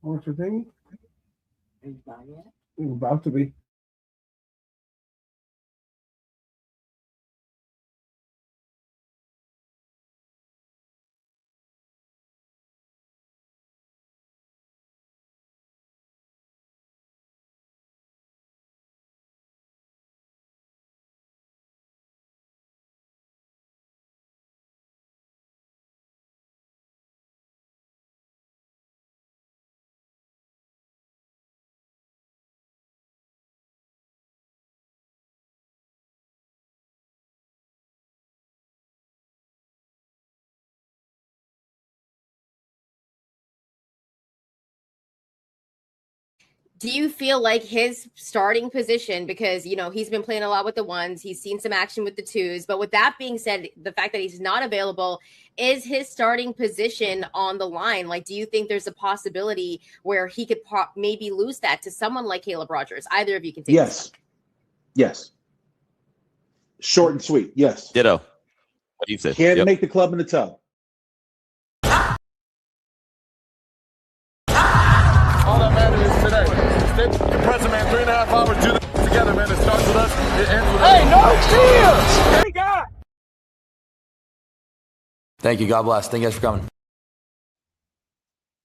What's your thing? It's about to be. Do you feel like his starting position, because, you know, he's been playing a lot with the ones, he's seen some action with the twos, but with that being said, the fact that he's not available, is his starting position on the line? Like, do you think there's a possibility where he could maybe lose that to someone like Caleb Rogers? Either of you can take Yes. Yes. Short and sweet. Yes. Ditto. What do you say? Can't make the club in the tub. All that matters is today. Compressing, man, 3.5 hours, do this together, man. It starts with us, it ends with us. Hey, no cheers! Hey, God! Thank you. God bless. Thank you guys for coming.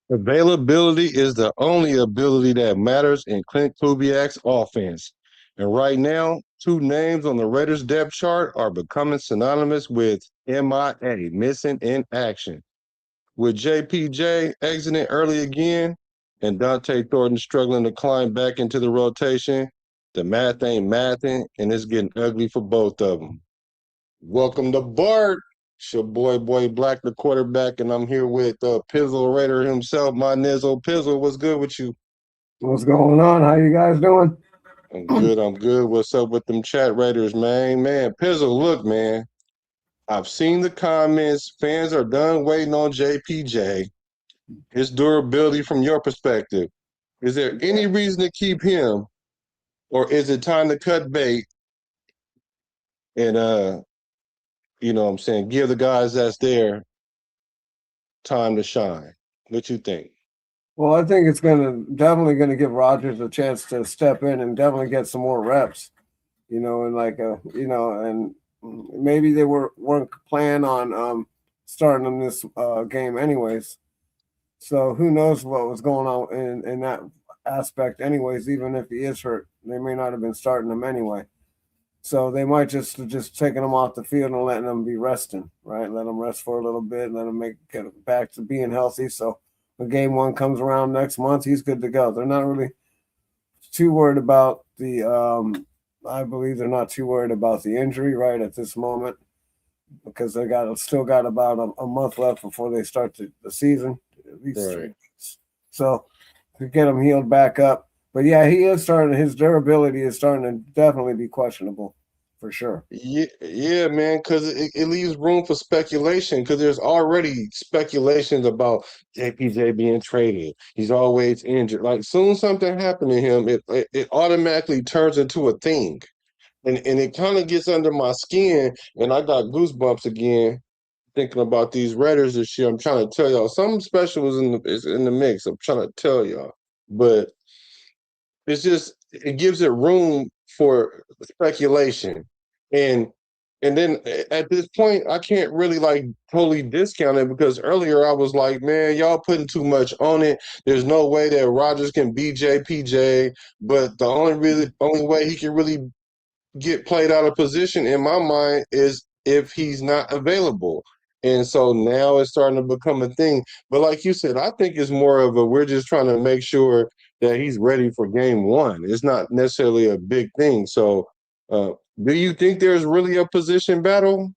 Availability is the only ability that matters in Clint Kubiak's offense. And right now, 2 names on the Raiders depth chart are becoming synonymous with MIA, missing in action. With JPJ exiting early again and Donté Thornton struggling to climb back into the rotation, the math ain't mathing, and it's getting ugly for both of them. Welcome to Bart. It's your boy Black, the quarterback, and I'm here with Pizzle Raider himself, my nizzle. Pizzle, what's good with you? What's going on? How you guys doing? I'm good. What's up with them chat Raiders, man? Man, Pizzle, look, man. I've seen the comments. Fans are done waiting on JPJ. His durability from your perspective. Is there any reason to keep him, or is it time to cut bait and you know what I'm saying, give the guys that's there time to shine? What you think? Well, I think it's definitely gonna give Rodgers a chance to step in and definitely get some more reps. You know, and and maybe they weren't planning on starting in this game anyways. So who knows what was going on in that aspect anyways. Even if he is hurt, they may not have been starting him anyway. So they might just taking him off the field and letting him be resting, right? Let him rest for a little bit, let him get back to being healthy. So when game 1 comes around next month, he's good to go. They're not really too worried about the I believe they're not too worried about the injury right at this moment, because they still got about a month left before they start the season, at least 3 weeks. So to get him healed back up. But yeah, his durability is starting to definitely be questionable for sure. Yeah, man, because it leaves room for speculation, because there's already speculations about JPJ being traded. He's always injured. Like, soon something happened to him, it automatically turns into a thing. And it kind of gets under my skin, and I got goosebumps again thinking about these Raiders this year. I'm trying to tell y'all, something special is in the mix. I'm trying to tell y'all. But it gives it room for speculation. And then at this point, I can't really like totally discount it, because earlier I was like, man, y'all putting too much on it. There's no way that Rodgers can beat JPJ, but the only way he can really get played out of position in my mind is if he's not available. And so now it's starting to become a thing. But like you said, I think it's more of we're just trying to make sure that he's ready for game 1. It's not necessarily a big thing. So do you think there's really a position battle?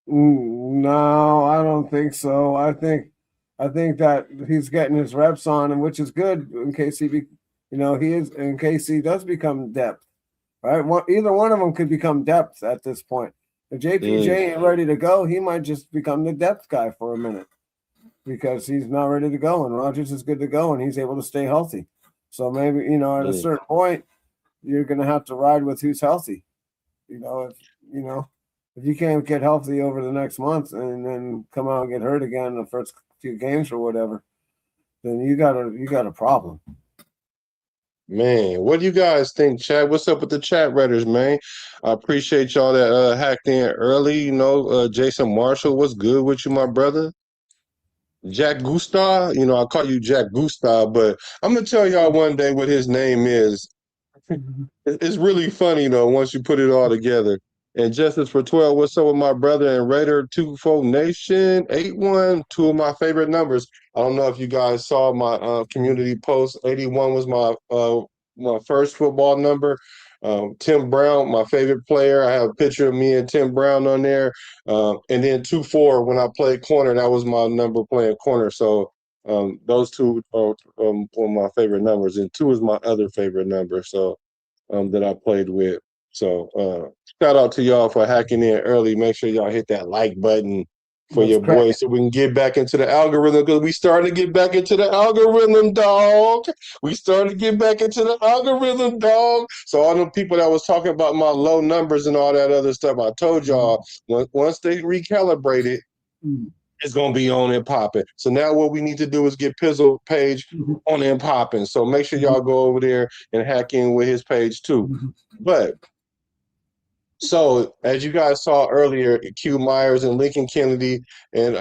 No, I don't think so. I think that he's getting his reps on, and which is good in case in case he does become depth, right? Either one of them could become depth at this point. If JPJ ain't ready to go, he might just become the depth guy for a minute, because he's not ready to go, and Rodgers is good to go, and he's able to stay healthy. So maybe, at a certain point, you're going to have to ride with who's healthy. If you can't get healthy over the next month and then come out and get hurt again in the first few games or whatever, then you got a problem. Man, what do you guys think, chat? What's up with the chat redders, man? I appreciate y'all that hacked in early. Jason Marshall, what's good with you, my brother? Jack Gustav, I call you Jack Gustav, but I'm gonna tell y'all one day what his name is. It's really funny though once you put it all together. And Justice for 12, what's up with my brother and Raider 24 Nation 81, two of my favorite numbers. I don't know if you guys saw my community post. 81 was my first football number. Tim Brown, my favorite player. I have a picture of me and Tim Brown on there. And then 24 when I played corner, that was my number playing corner. So those two are my favorite numbers, and 2 is my other favorite number. So that I played with. So shout out to y'all for hacking in early. Make sure y'all hit that like button for your boys so we can get back into the algorithm, because we starting to get back into the algorithm, dog. We starting to get back into the algorithm, dog. So all the people that was talking about my low numbers and all that other stuff, I told y'all once they recalibrate it, it's gonna be on and popping. So now what we need to do is get Pizzle page on and popping. So make sure y'all go over there and hack in with his page too. But so as you guys saw earlier, Q Myers and Lincoln Kennedy and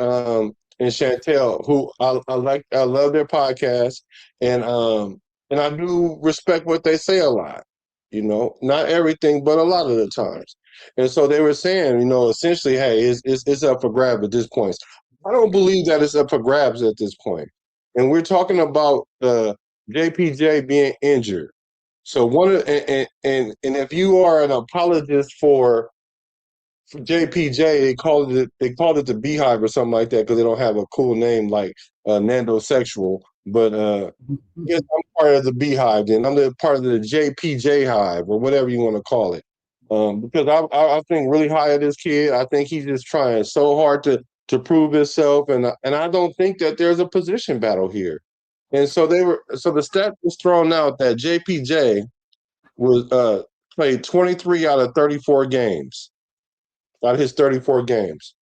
Chantel, who I love their podcast, and I do respect what they say a lot. Not everything, but a lot of the times. And so they were saying, essentially, hey, it's up for grabs at this point. I don't believe that it's up for grabs at this point. And we're talking about JPJ being injured. So and if you are an apologist for JPJ, they called it the Beehive or something like that because they don't have a cool name like Nando Sexual. But yes, I'm part of the Beehive. Then I'm part of the JPJ Hive or whatever you want to call it. Because I think really high of this kid. I think he's just trying so hard to prove himself, and I don't think that there's a position battle here. And so the stat was thrown out that JPJ was played 23 out of 34 games, out of his 34 games.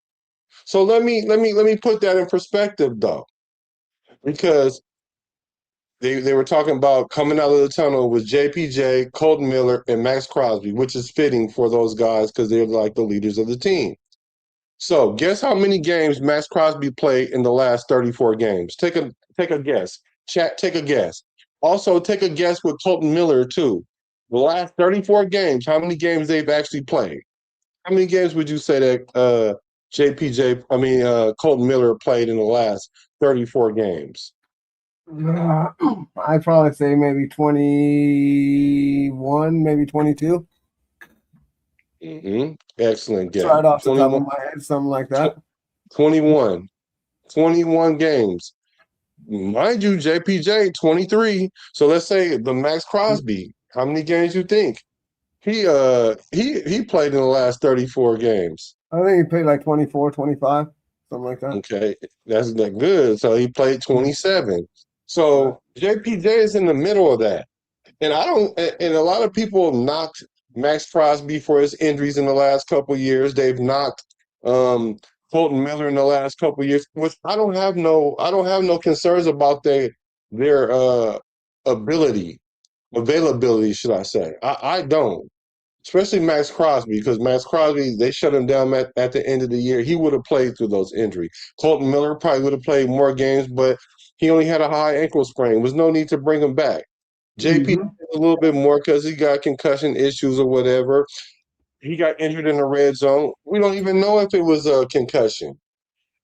So let me put that in perspective though, because they were talking about coming out of the tunnel with JPJ, Colton Miller, and Max Crosby, which is fitting for those guys because they're like the leaders of the team. So guess how many games Max Crosby played in the last 34 games? Take a guess. Chat, take a guess. Also, take a guess with Colton Miller too. The last 34 games, how many games they've actually played? How many games would you say that Colton Miller played in the last 34 games? I'd probably say maybe 21, maybe 22. Excellent guess. Right off the top of my head, something like that. 21 games. Mind you, JPJ 23. So let's say the Max Crosby. How many games you think he played in the last 34 games? I think he played like 24, 25, something like that. Okay, that's that good. So he played 27. So JPJ is in the middle of that. And a lot of people knocked Max Crosby for his injuries in the last couple of years. They've knocked Colton Miller in the last couple of years, which I don't have no concerns about their availability, should I say. I don't. Especially Max Crosby, because Max Crosby, they shut him down at the end of the year. He would have played through those injuries. Colton Miller probably would have played more games, but he only had a high ankle sprain. There was no need to bring him back. JP a little bit more because he got concussion issues or whatever. He got injured in the red zone. We don't even know if it was a concussion.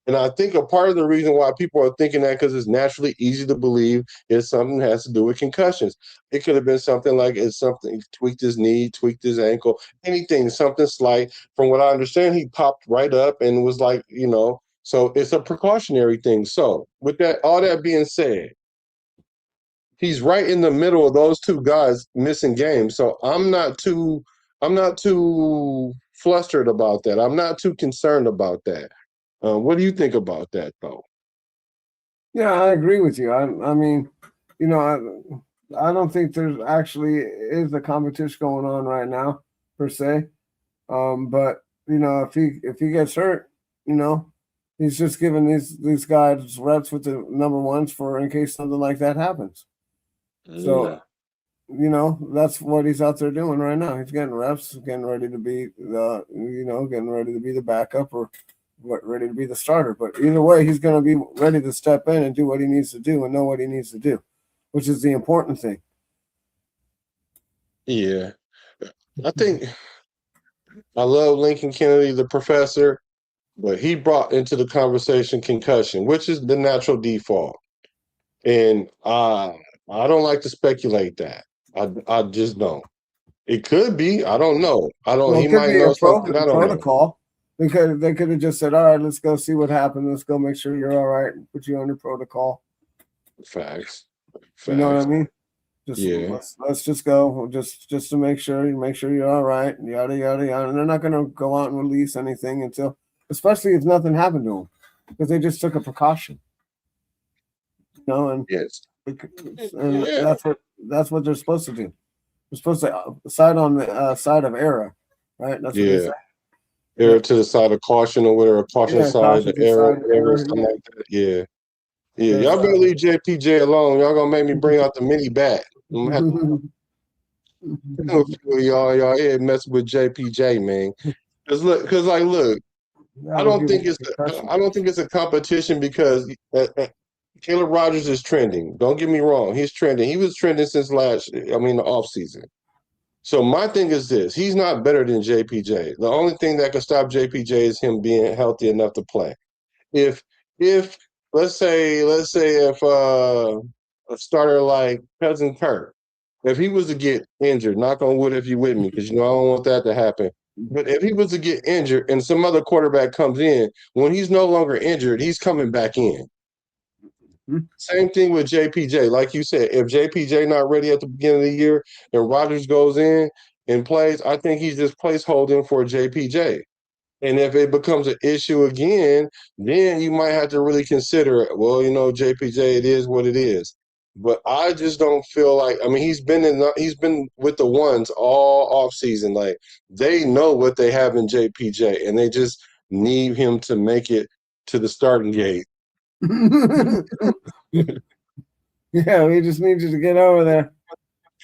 And I think a part of the reason why people are thinking that, because it's naturally easy to believe, is something that has to do with concussions. It could have been something like he tweaked his knee, tweaked his ankle, anything, something slight. From what I understand, he popped right up and was like, so it's a precautionary thing. So with that, all that being said, he's right in the middle of those two guys missing games. So I'm not too flustered about that. I'm not too concerned about that. What do you think about that, though? Yeah, I agree with you. I mean, I don't think there's actually is a competition going on right now per se. But if he gets hurt, He's just giving these guys reps with the number ones for in case something like that happens. So, that's what he's out there doing right now. He's getting reps, getting ready to be getting ready to be the backup or ready to be the starter. But either way, he's going to be ready to step in and do what he needs to do and know what he needs to do, which is the important thing. Yeah. I think I love Lincoln Kennedy, the professor, but he brought into the conversation concussion, which is the natural default. And I don't like to speculate that. I just don't. It could be. I don't know. He It could might be know a something. I don't know. protocol. They could have just said, all right, let's go see what happened. Let's go make sure you're all right and put you on your protocol. Facts. You know what I mean? Yeah. Let's just go just to make sure you're all right, yada yada yada. And they're not gonna go out and release anything until, especially if nothing happened to them, because they just took a precaution. And Yes. and that's what they're supposed to do. They're supposed to side on the side of error, right? That's what they say. Error to the side of caution or whatever, caution side, caution the error, error, something like that. Yeah. Yes, Y'all better leave JPJ alone. Y'all gonna make me bring out the mini bat. I'm gonna have to y'all here messing with JPJ, man. Cause look, I don't think it's a competition because Caleb Rogers is trending. Don't get me wrong, he's trending. He was trending since the off season. So my thing is this: he's not better than JPJ. The only thing that can stop JPJ is him being healthy enough to play. If let's say if a starter like Cousin Kurt, if he was to get injured, knock on wood if you with me, because I don't want that to happen. But if he was to get injured and some other quarterback comes in, when he's no longer injured, he's coming back in. Same thing with JPJ. Like you said, if JPJ not ready at the beginning of the year and Rodgers goes in and plays, I think he's just placeholding for JPJ. And if it becomes an issue again, then you might have to really consider it. Well, JPJ, it is what it is. But I just don't feel like. I mean, he's been with the ones all off season. Like they know what they have in JPJ, and they just need him to make it to the starting gate. Yeah, we just need you to get over there.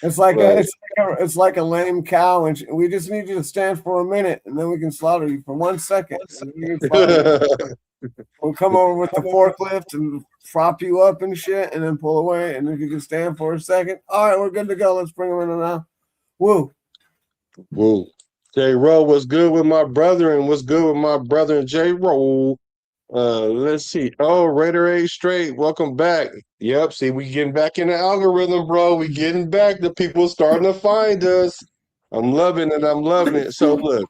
It's like it's like a lame cow, and we just need you to stand for a minute, and then we can slaughter you for 1 second. We'll come over with the forklift and prop you up and shit, and then pull away, and if you can stand for a second, all right, we're good to go. Let's bring him in now. Woo. J-Roll, what's good with my brother, and what's good with my brother and J-Roll? Let's see. Oh, Raider A straight. Welcome back. Yep. See, we getting back in the algorithm, bro. We getting back. The people starting to find us. I'm loving it. So look,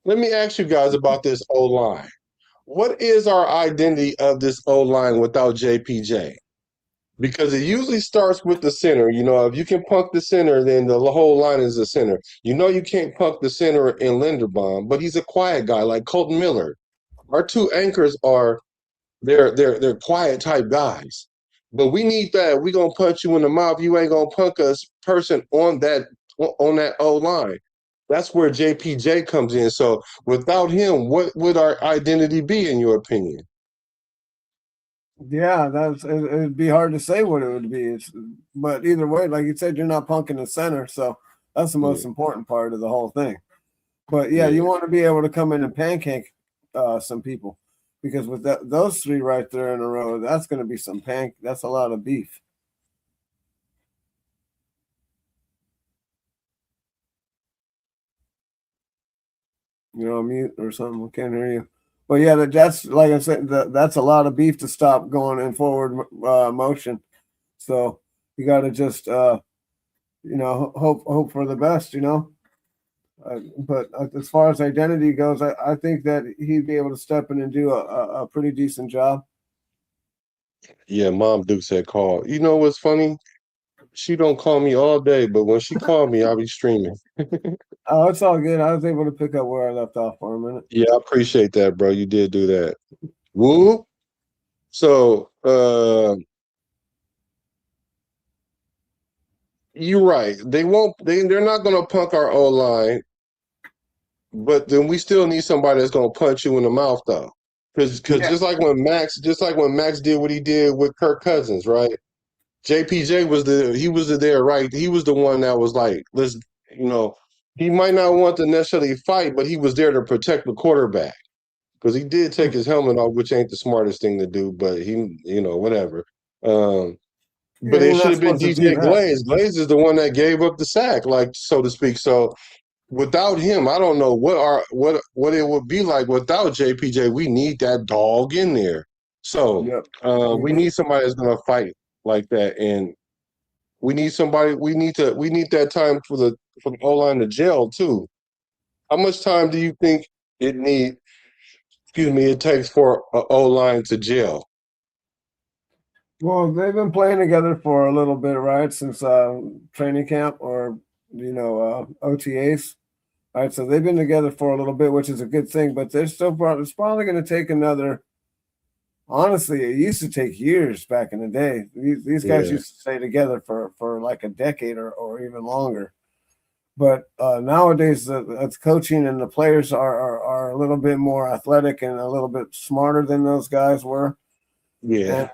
let me ask you guys about this O-line. What is our identity of this O-line without JPJ? Because it usually starts with the center. If you can punk the center, then the whole line is the center. You can't punk the center in Linderbaum, but he's a quiet guy like Colton Miller. Our two anchors are they're quiet type guys. But we need that. We're gonna punch you in the mouth. You ain't gonna punk us person on that O line. That's where JPJ comes in. So without him, what would our identity be in your opinion? Yeah, it'd be hard to say what it would be. But either way, like you said, you're not punking the center, so that's the most important part of the whole thing. But you want to be able to come in and pancake some people, because with those three right there in a row, that's going to be that's a lot of beef. You're on mute or something. I can't hear you. But yeah, that's like I said, that's a lot of beef to stop going in forward motion. So you got to just hope for the best, But as far as identity goes, I think that he'd be able to step in and do a pretty decent job. Yeah, Mom Duke said call. You know what's funny? She don't call me all day, but when she called me, I'll be streaming. Oh, it's all good. I was able to pick up where I left off for a minute. Yeah, I appreciate that, bro. You did do that. Woo. So you're right. They're not gonna punk our O-line, but then we still need somebody that's gonna punch you in the mouth though. Because Yeah. just like when Max did what he did with Kirk Cousins, right? JPJ was there, right? He was the one that was like, let's, you know, he might not want to necessarily fight, but he was there to protect the quarterback because he did take his helmet off, which ain't the smartest thing to do, but he, whatever. Yeah, But it you're should not have been supposed to do DJ that. Glaze. Glaze is the one that gave up the sack, like so to speak. So without him, I don't know what it would be like without JPJ. We need that dog in there. So Yep. we need somebody that's gonna fight like that, and we need somebody. We need that time for the O line to gel too. How much time do you think it need? Excuse me. It takes for an O line to gel. Well, they've been playing together for a little bit, right? Since training camp or OTAs. All right, so they've been together for a little bit, which is a good thing, but they're still it's probably going to take another. Honestly, it used to take years back in the day. These guys Yeah. used to stay together for like a decade or even longer. But nowadays, it's coaching and the players are a little bit more athletic and a little bit smarter than those guys were. Yeah.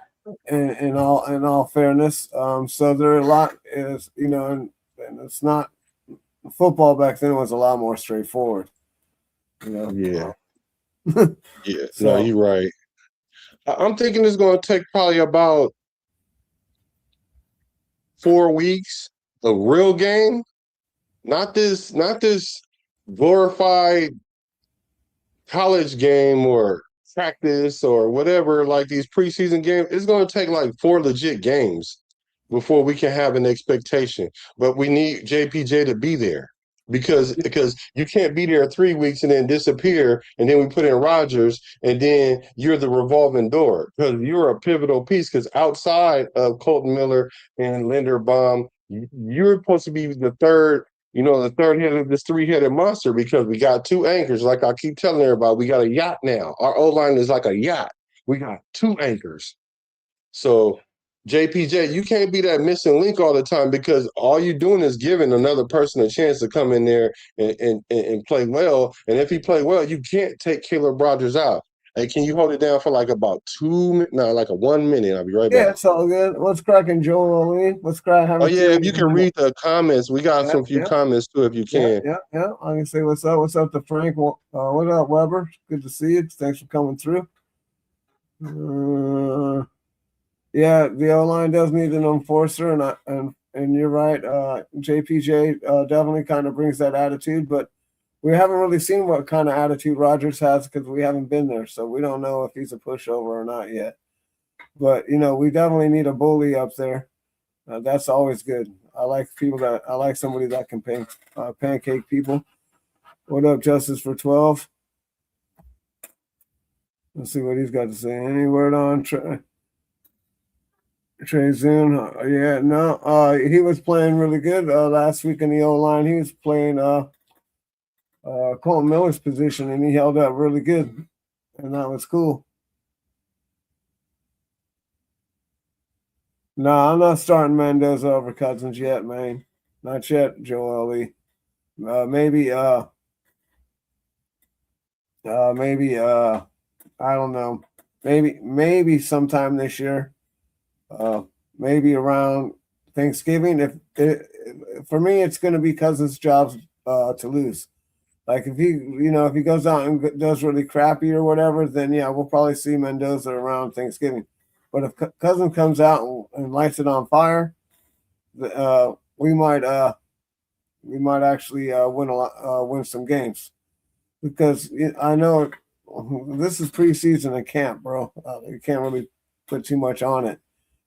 And in all fairness, so there are a lot is and it's not football back then was a lot more straightforward. Yeah. Yeah. So No, you're right. I'm thinking it's going to take probably about 4 weeks, a real game, not this glorified college game or practice or whatever, like these preseason games. It's going to take like 4 legit games before we can have an expectation. But we need JPJ to be there because you can't be there 3 weeks and then disappear, and then we put in Rodgers, and then you're the revolving door because you're a pivotal piece. Because outside of Colton Miller and Linderbaum, you're supposed to be the third. The third head of this 3-headed monster because we got 2 anchors. Like I keep telling everybody, we got a yacht now. Our O line is like a yacht. We got 2 anchors. So JPJ, you can't be that missing link all the time because all you're doing is giving another person a chance to come in there and play well. And if he play well, you can't take Caleb Rogers out. Hey, can you hold it down for like about 1 minute? I'll be right yeah, back. it's all good. What's cracking, Joel Ali? What's cracking? Oh yeah, if you can read the comments, we got some few comments too. If you can, yeah. I can say what's up. What's up to Frank? What up, Weber? Good to see you. Thanks for coming through. Yeah, the O line does need an enforcer, and you're right. JPJ definitely kind of brings that attitude, but we haven't really seen what kind of attitude Rodgers has because we haven't been there, so we don't know if he's a pushover or not yet. But we definitely need a bully up there. That's always good. I like somebody that can pancake people. What up, Justice for 12? Let's see what he's got to say. Any word on Trey Zoon? Yeah, no. He was playing really good last week in the O line. He was playing Colton Miller's position, and he held up really good, and that was cool. No, I'm not starting Mendoza over Cousins yet, man. Not yet, Joel Lee. Maybe I don't know. Maybe sometime this year. Maybe around Thanksgiving. For me, it's going to be Cousins' job to lose. Like if he goes out and does really crappy or whatever, then yeah, we'll probably see Mendoza around Thanksgiving. But if Cousins comes out and lights it on fire, we might actually win some games because I know this is preseason and camp, bro. You can't really put too much on it.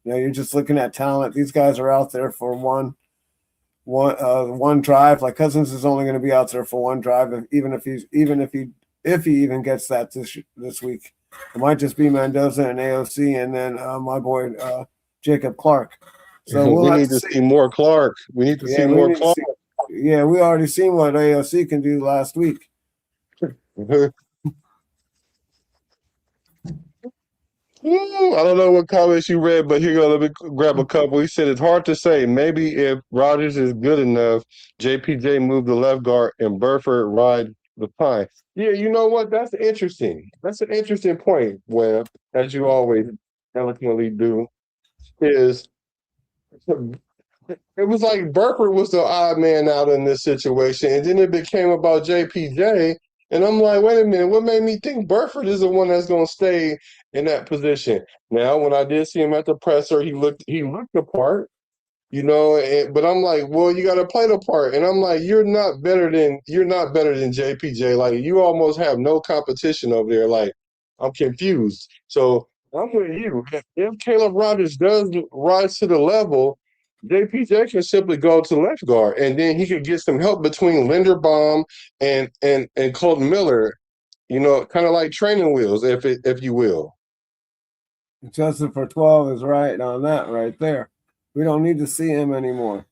You're just looking at talent. These guys are out there for one drive. Like Cousins is only going to be out there for one drive, if he even gets that this week. It might just be Mendoza and AOC, and then my boy Jacob Clark. So we need to see more Clark. We need to see more Clark. We already seen what AOC can do last week. I don't know what comments you read, but here, let me grab a couple. He said it's hard to say. Maybe if Rodgers is good enough, JPJ move the left guard and Burford ride the pine. Yeah, you know what? That's interesting. That's an interesting point, Webb, as you always eloquently do. Is it was like Burford was the odd man out in this situation, and then it became about JPJ. And I'm like, wait a minute, what made me think Burford is the one that's going to stay in that position? Now, when I did see him at the presser, he looked the part, but I'm like, well, you got to play the part, and I'm like, you're not better than JPJ. Like, you almost have no competition over there. Like, I'm confused. So I'm with you. If Caleb Rogers does rise to the level, JPJ can simply go to left guard, and then he could get some help between Linderbaum and Colton Miller. Kind of like training wheels, if you will. Justin for 12 is right on that right there. We don't need to see him anymore.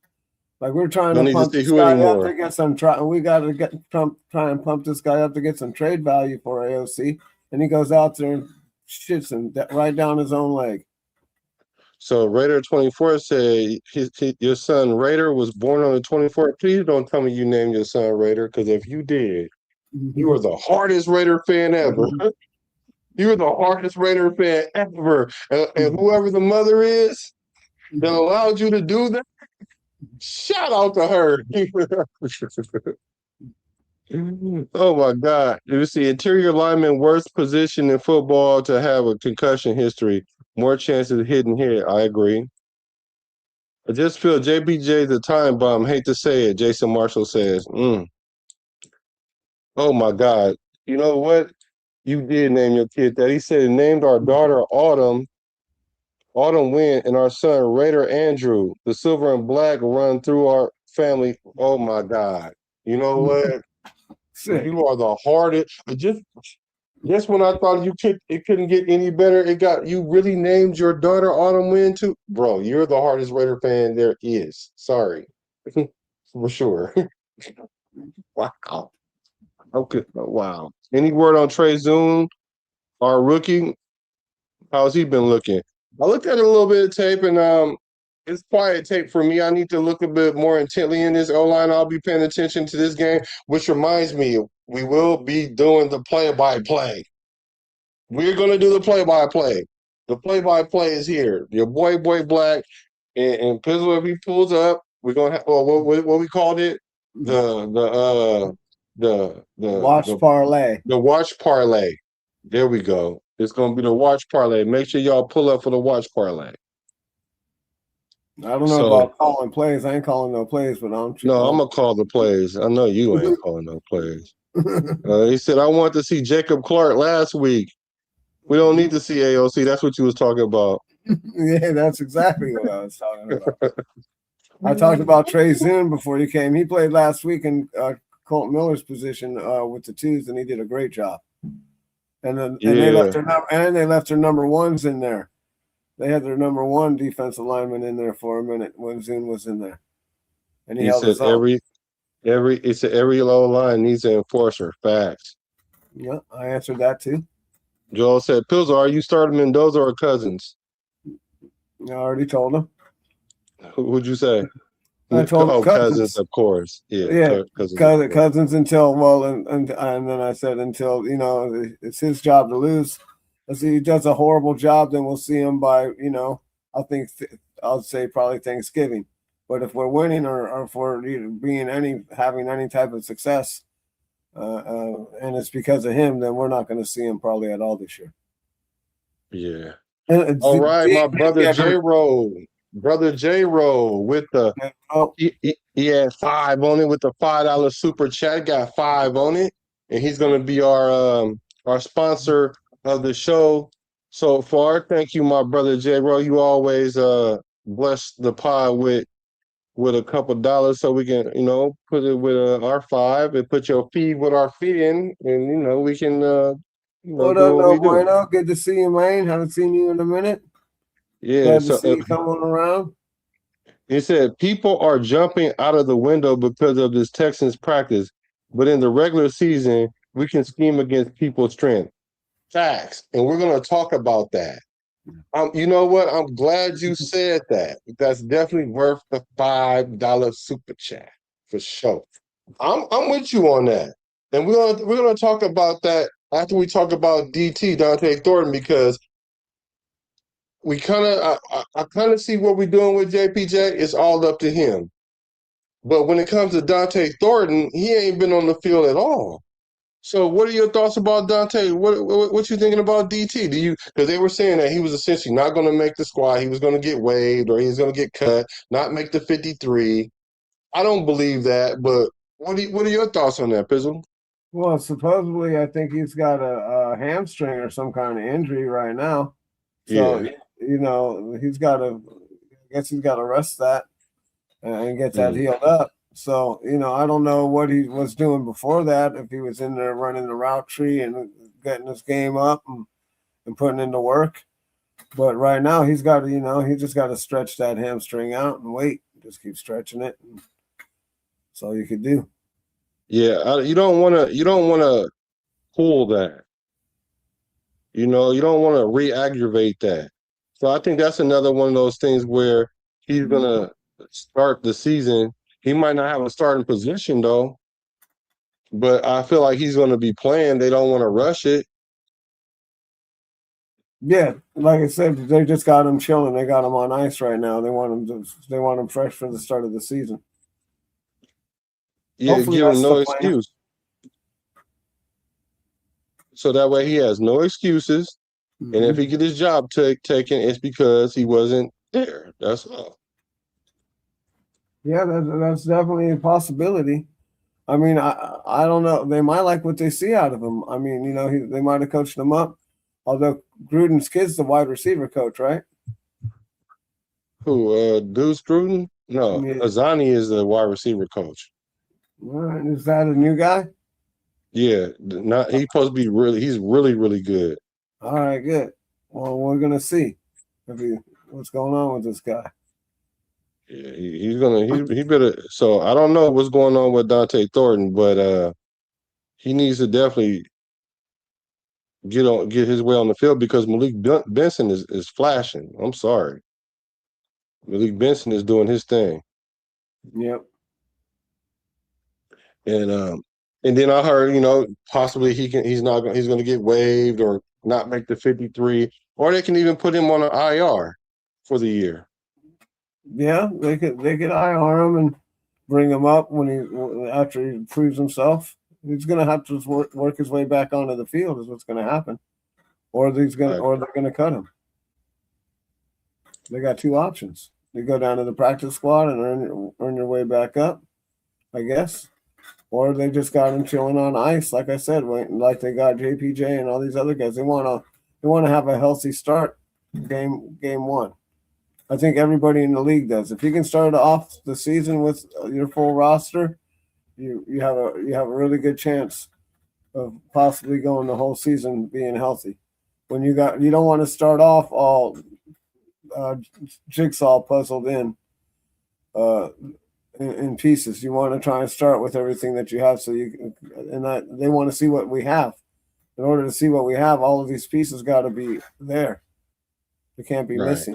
Like we're trying Don't to need to pump see this who guy anymore. up to get some we got to try and pump this guy up to get some trade value for AOC, and he goes out there and shits him right down his own leg. So Raider 24 said your son Raider was born on the 24th. Please don't tell me you named your son Raider, because if you did, you were the hardest Raider fan ever. You were the hardest Raider fan ever. And whoever the mother is that allowed you to do that, shout out to her. Oh my God. You see, interior lineman, worst position in football to have a concussion history. More chances of hitting hit. I agree. I just feel JPJ's a time bomb. Hate to say it, Jason Marshall says. Oh my God. You know what? You did name your kid that. He said he named our daughter Autumn Wynn, and our son Raider Andrew. The silver and black run through our family. Oh my God. You know what? You are the hardest. Just when I thought it couldn't get any better, you really named your daughter Autumn Wynn too? Bro, you're the hardest Raider fan there is. Sorry. For sure. Wow. Okay. Wow. Any word on Trey Zoom, our rookie? How's he been looking? I looked at a little bit of tape, and it's quiet tape for me. I need to look a bit more intently in this O-line. I'll be paying attention to this game, which reminds me, we will be doing the play-by-play. We're going to do the play-by-play. The play-by-play is here. Your boy Black, and Pizzle, if he pulls up, we're going to have what we called it? The watch parlay. The watch parlay. There we go. It's going to be the watch parlay. Make sure y'all pull up for the watch parlay. I don't know about calling plays. I ain't calling no plays, but I'm going to call the plays. I know you ain't calling no plays. He said, I want to see Jacob Clark last week. We don't need to see AOC. That's what you was talking about. Yeah, that's exactly what I was talking about. I talked about Trey Zoom before he came. He played last week in Colt Miller's position with the twos, and he did a great job. And then they left their number ones in there. They had their number one defensive lineman in there for a minute when Zoom was in there, and he held his own. Every low line needs an enforcer. Facts. Yeah, I answered that too. Joel said, Pizzle, are you starting Mendoza or Cousins? I already told him. Who'd you say? I told him Cousins, of course. Yeah, Cousins until and then I said until it's his job to lose. If he does a horrible job, then we'll see him by I'll say probably Thanksgiving. But if we're winning or if we're having any type of success, and it's because of him, then we're not going to see him probably at all this year. Yeah. All right, my brother J-Roll. Brother J-Roll with he had 5 on it with the $5 super chat. Got 5 on it, and he's going to be our sponsor of the show so far. Thank you, my brother J-Roll. You always bless the pod with a couple dollars so we can put it with our 5 and put your feed with our feed in, and we can what up, no bueno? Good to see you, man. Haven't seen you in a minute. Yeah, glad to see you coming around. He said people are jumping out of the window because of this Texans practice, but in the regular season we can scheme against people's strength. Facts, and we're going to talk about that. You know what? I'm glad you said that. That's definitely worth the $5 super chat for sure. I'm with you on that. And we're gonna talk about that after we talk about DT Donté Thornton because we I kind of see what we're doing with JPJ. It's all up to him. But when it comes to Donté Thornton, he ain't been on the field at all. So, what are your thoughts about Donté? What you thinking about DT? Do you because they were saying that he was essentially not going to make the squad. He was going to get waived or he was going to get cut, not make the 53. I don't believe that, but what are your thoughts on that, Pizzle? Well, supposedly, I think he's got a hamstring or some kind of injury right now. So, Yeah. he's got to, I guess he's got to rest that and get that Mm. healed up. So, I don't know what he was doing before that, if he was in there running the route tree and getting his game up and putting in the work. But right now, he's got to, he just got to stretch that hamstring out and wait. Just keep stretching it. And that's all you could do. Yeah, you don't want to pull that. You don't want to re-aggravate that. So I think that's another one of those things where he's gonna start the season. He might not have a starting position though, but I feel like he's gonna be playing. They don't want to rush it. Yeah, like I said, they just got him chilling. They got him on ice right now. They want him fresh for the start of the season. Yeah, Hopefully give him that's no the plan. excuse. So that way he has no excuses. And if he get his job taken, it's because he wasn't there. That's all. Yeah, that's definitely a possibility. I mean, I don't know. They might like what they see out of him. I mean, they might have coached him up. Although Gruden's kid's the wide receiver coach, right? Who? Deuce Gruden? No, Yeah. Azani is the wide receiver coach. All right, is that a new guy? Yeah, not he's supposed to be he's really, really good. All right, good. Well, we're gonna see what's going on with this guy. Yeah, he better. So I don't know what's going on with Donté Thornton, but he needs to definitely get his way on the field because Malik Benson is flashing. I'm sorry, Malik Benson is doing his thing, Yep. and then I heard possibly he's going to get waived or not make the 53, or they can even put him on an IR for the year. Yeah, they could IR him and bring him up after he proves himself. He's gonna have to work his way back onto the field. Is what's gonna happen, or they're gonna cut him. They got two options. You go down to the practice squad and earn your way back up, I guess, or they just got him chilling on ice. Like I said, like they got JPJ and all these other guys. They want to have a healthy start game one. I think everybody in the league does. If you can start off the season with your full roster, you have a really good chance of possibly going the whole season being healthy. When you don't want to start off all jigsaw puzzled in pieces. You want to try and start with everything that you have, they want to see what we have. In order to see what we have, all of these pieces got to be there. They can't be missing.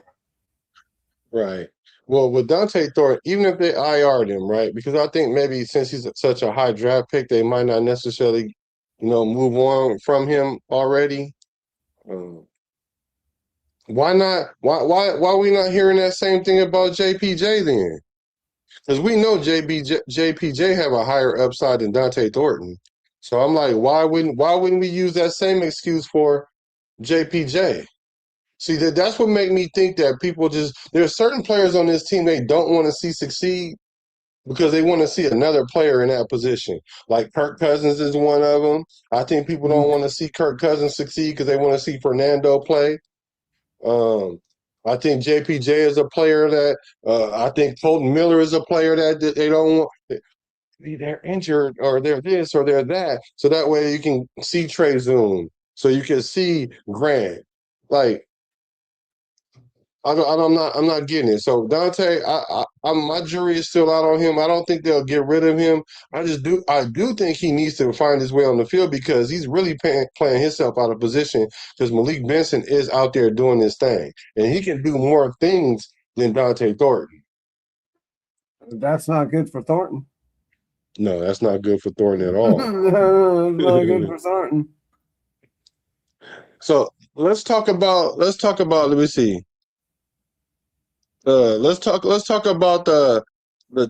Right. Well, with Donté Thornton, even if they IR'd him, right? Because I think maybe since he's such a high draft pick, they might not necessarily, move on from him already. Why not? Why are we not hearing that same thing about JPJ then? Because we know JPJ have a higher upside than Donté Thornton. So I'm like, why wouldn't we use that same excuse for JPJ? See, that's what made me think that there are certain players on this team they don't want to see succeed because they want to see another player in that position. Like Kirk Cousins is one of them. I think people don't want to see Kirk Cousins succeed because they want to see Fernando play. I think JPJ is a player that I think Colton Miller is a player that they don't want. They're injured or they're this or they're that. So that way you can see Trey Zoom. So you can see Grant. Like, I'm not getting it. So Donté, my jury is still out on him. I don't think they'll get rid of him. I do think he needs to find his way on the field because he's really playing himself out of position because Malik Benson is out there doing his thing and he can do more things than Donté Thornton. That's not good for Thornton. No, that's not good for Thornton at all. It's not good for Thornton. So let's talk about. Let me see. Let's talk about the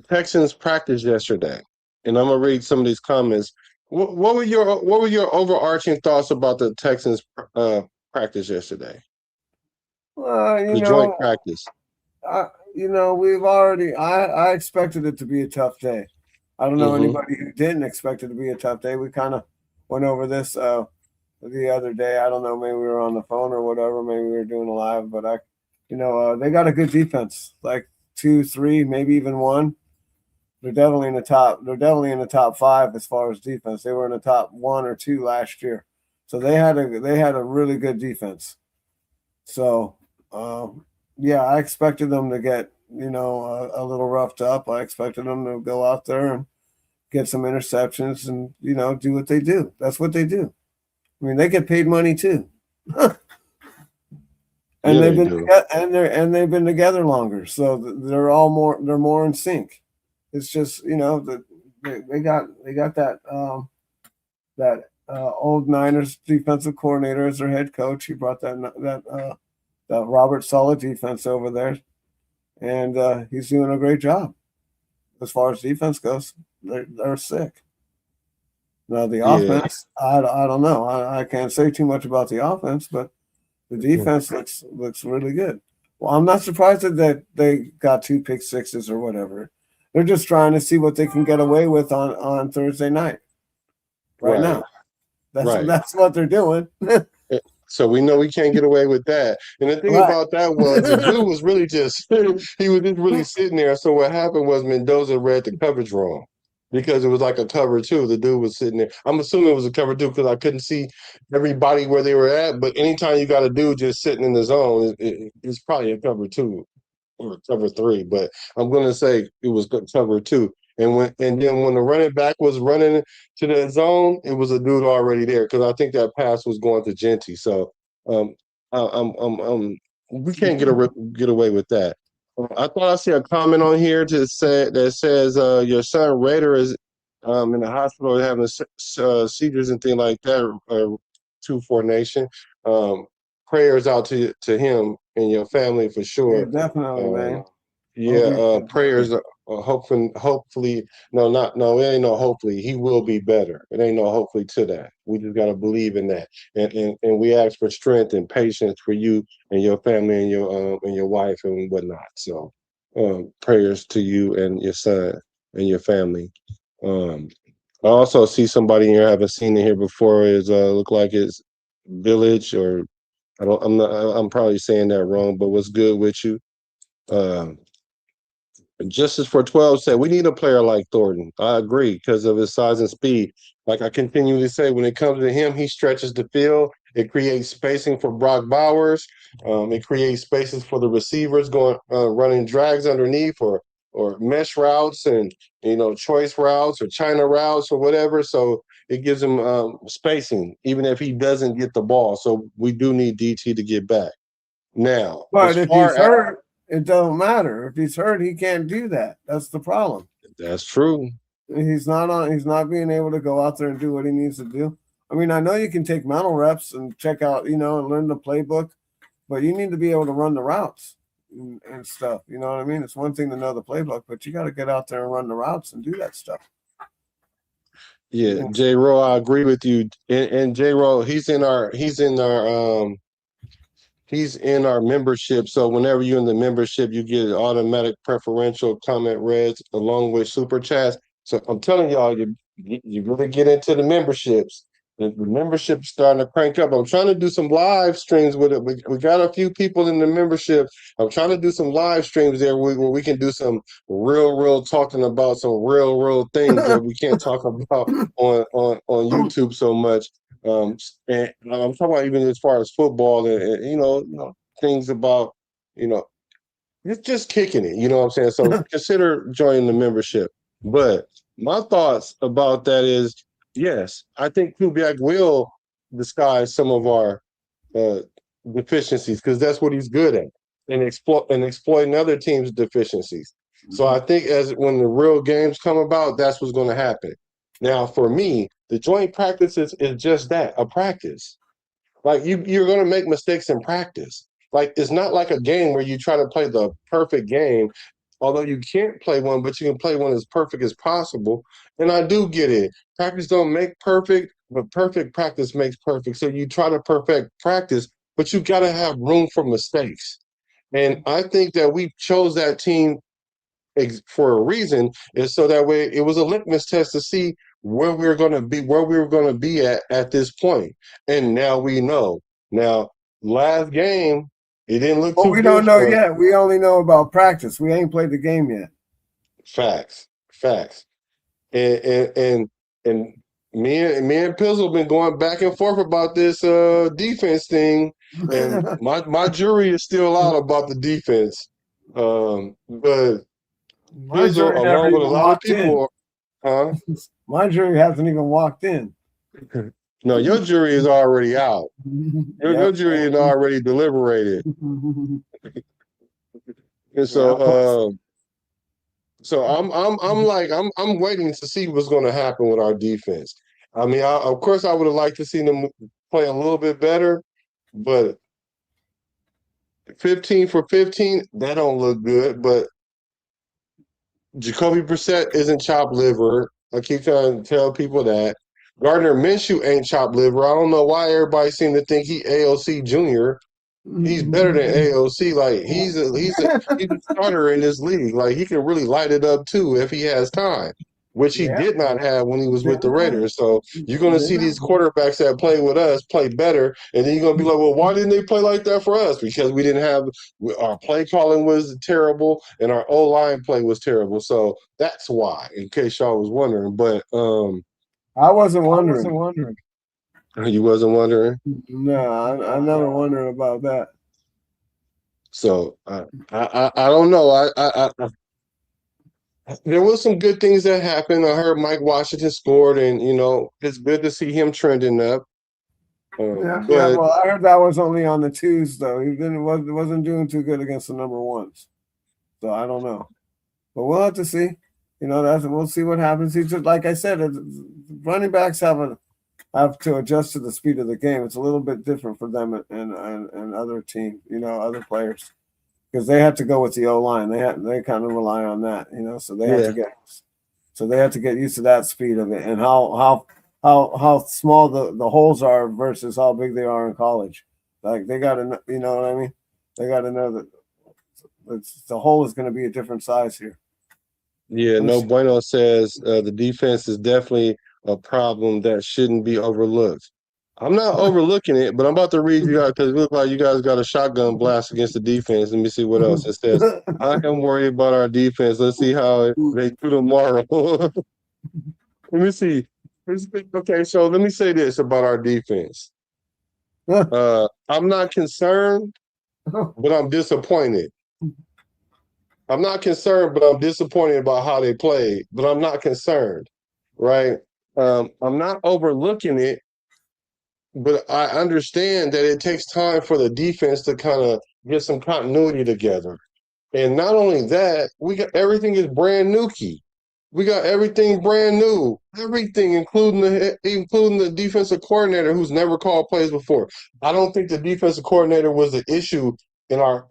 Texans practice yesterday, and I'm gonna read some of these comments. What were your overarching thoughts about the Texans practice yesterday? Well, The joint practice. I expected it to be a tough day. I don't know Mhm. anybody who didn't expect it to be a tough day. We kind of went over this the other day. I don't know, maybe we were on the phone or whatever. Maybe we were doing a live, but they got a good defense, like 2, 3, maybe even 1. They're definitely in the top. They're definitely in the top 5 as far as defense. They were in the top 1 or 2 last year, so they had a really good defense. So, yeah, I expected them to get a little roughed up. I expected them to go out there and get some interceptions and do what they do. That's what they do. I mean, they get paid money too. And Yeah, they've they been do. together, and they've been together longer, so they're more in sync. It's just they got that old Niners defensive coordinator as their head coach. He brought that Robert Saleh defense over there, and he's doing a great job as far as defense goes. They're sick. Now the Yeah. offense, I don't know. I can't say too much about the offense, but the defense looks really good. Well, I'm not surprised that they got 2 pick sixes or whatever. They're just trying to see what they can get away with on Thursday night. Right now, that's what they're doing. So we know we can't get away with that. And the thing Right. about that was the dude was really just he was just really sitting there. So what happened was Mendoza read the coverage wrong because it was like a cover 2. The dude was sitting there. I'm assuming it was a cover 2 because I couldn't see everybody where they were at. But anytime you got a dude just sitting in the zone, it's probably a cover 2 or cover 3. But I'm going to say it was cover 2. And then when the running back was running to the zone, it was a dude already there because I think that pass was going to Genty. So um, we can't get away with that. I thought I see a comment on here that says your son Raider is in the hospital having seizures and things like that. 2-4 Nation. Prayers out to him and your family for Yeah, sure. definitely, man. Prayers. Hopefully, no, it ain't no hopefully. He will be better. It ain't no hopefully to that. We just gotta believe in that, and we ask for strength and patience for you and your family and your wife and whatnot. So, prayers to you and your son and your family. I also see somebody here I haven't seen in here before. Is look like it's Village or I don't. I'm not. I'm probably saying that wrong. But what's good with you? Um, Justice for 12 said, we need a player like Thornton. I agree because of his size and speed. Like I continually say, when it comes to him, he stretches the field. It creates spacing for Brock Bowers. It creates spaces for the receivers going running drags underneath or mesh routes and choice routes or China routes or whatever. So it gives him spacing, even if he doesn't get the ball. So we do need DT to get back. Now, But as if far he's as hurt, it don't matter. If he's hurt, he can't do that. That's the problem. that's true. He's not being able to go out there and do what he needs to do. I mean, I know you can take mental reps and check out, and learn the playbook, but you need to be able to run the routes and stuff. You know what I mean? It's one thing to know the playbook, but you got to get out there and run the routes and do that stuff. Yeah, J. Rowe, I agree with you. And J. Rowe, he's in our membership. So whenever you're in the membership, you get automatic preferential comment reads along with super chats. So I'm telling y'all, you really get into the memberships. The membership's starting to crank up. I'm trying to do some live streams with it. We got a few people in the membership. I'm trying to do some live streams there where we can do some real talking about some real things that we can't talk about on YouTube so much. And I'm talking about even as far as football and things about it's just kicking it. You know what I'm saying? So consider joining the membership. But my thoughts about that is, yes, I think Kubiak will disguise some of our deficiencies because that's what he's good at, and exploiting other teams' deficiencies. So I think when the real games come about, that's what's going to happen. Now, for me, the joint practice is just that, a practice. Like you're going to make mistakes in practice. Like it's not like a game where you try to play the perfect game, although you can't play one, but you can play one as perfect as possible. And I do get it. Practice don't make perfect, but perfect practice makes perfect. So you try to perfect practice, but you got to have room for mistakes. And I think that we chose that team for a reason, is so that way it was a litmus test to see where we were going to be at this point. And now we know. Now, last game, it didn't look Well, too we good don't know for us. yet. We only know about practice. We ain't played the game yet. Facts. And me and Pizzle been going back and forth about this defense thing, and my jury is still out about the defense. But My Pizzle, jury never along with a even lot of walked in. people, huh? My jury hasn't even walked in. No, your jury is already out. Your jury is already deliberated. And so I'm waiting to see what's going to happen with our defense. I mean, of course, I would have liked to see them play a little bit better, but 15 for 15, that don't look good. But Jacoby Brissett isn't chopped liver. I keep trying to tell people that. Gardner Minshew ain't chopped liver. I don't know why everybody seem to think he AOC Jr. He's better than AOC. Like he's a starter in this league. Like he can really light it up too if he has time, which he did not have when he was with the Raiders. So you're gonna see these quarterbacks that play with us play better, and then you're gonna be like, well, why didn't they play like that for us? Because we didn't have our play calling was terrible and our O line play was terrible. So that's why, in case y'all was wondering. But I wasn't wondering. you wasn't wondering. No, I never wondered about that. So I don't know. There was some good things that happened. I heard Mike Washington scored, and it's good to see him trending up. But Well, I heard that was only on the twos though. He wasn't doing too good against the number ones, so I don't know. But we'll have to see. We'll see what happens. He just, like I said, running backs have to adjust to the speed of the game. It's a little bit different for them and other teams, other players, because they have to go with the O line. They kind of rely on that, So they have to get used to that speed of it and how small the holes are versus how big they are in college. Like they got to, you know what I mean? They got to know that the hole is going to be a different size here. Yeah, No Bueno says the defense is definitely a problem that shouldn't be overlooked. I'm not overlooking it, but I'm about to read you guys because it looks like you guys got a shotgun blast against the defense. Let me see what else it says. I am worried about our defense. Let's see how they do tomorrow. Let me see. Okay, so let me say this about our defense. I'm not concerned, but I'm disappointed. I'm not concerned, but I'm disappointed about how they played. But I'm not concerned, right? I'm not overlooking it, but I understand that it takes time for the defense to kind of get some continuity together. And not only that, everything is brand new-key. We got everything brand new, everything, including the defensive coordinator who's never called plays before. I don't think the defensive coordinator was the issue in our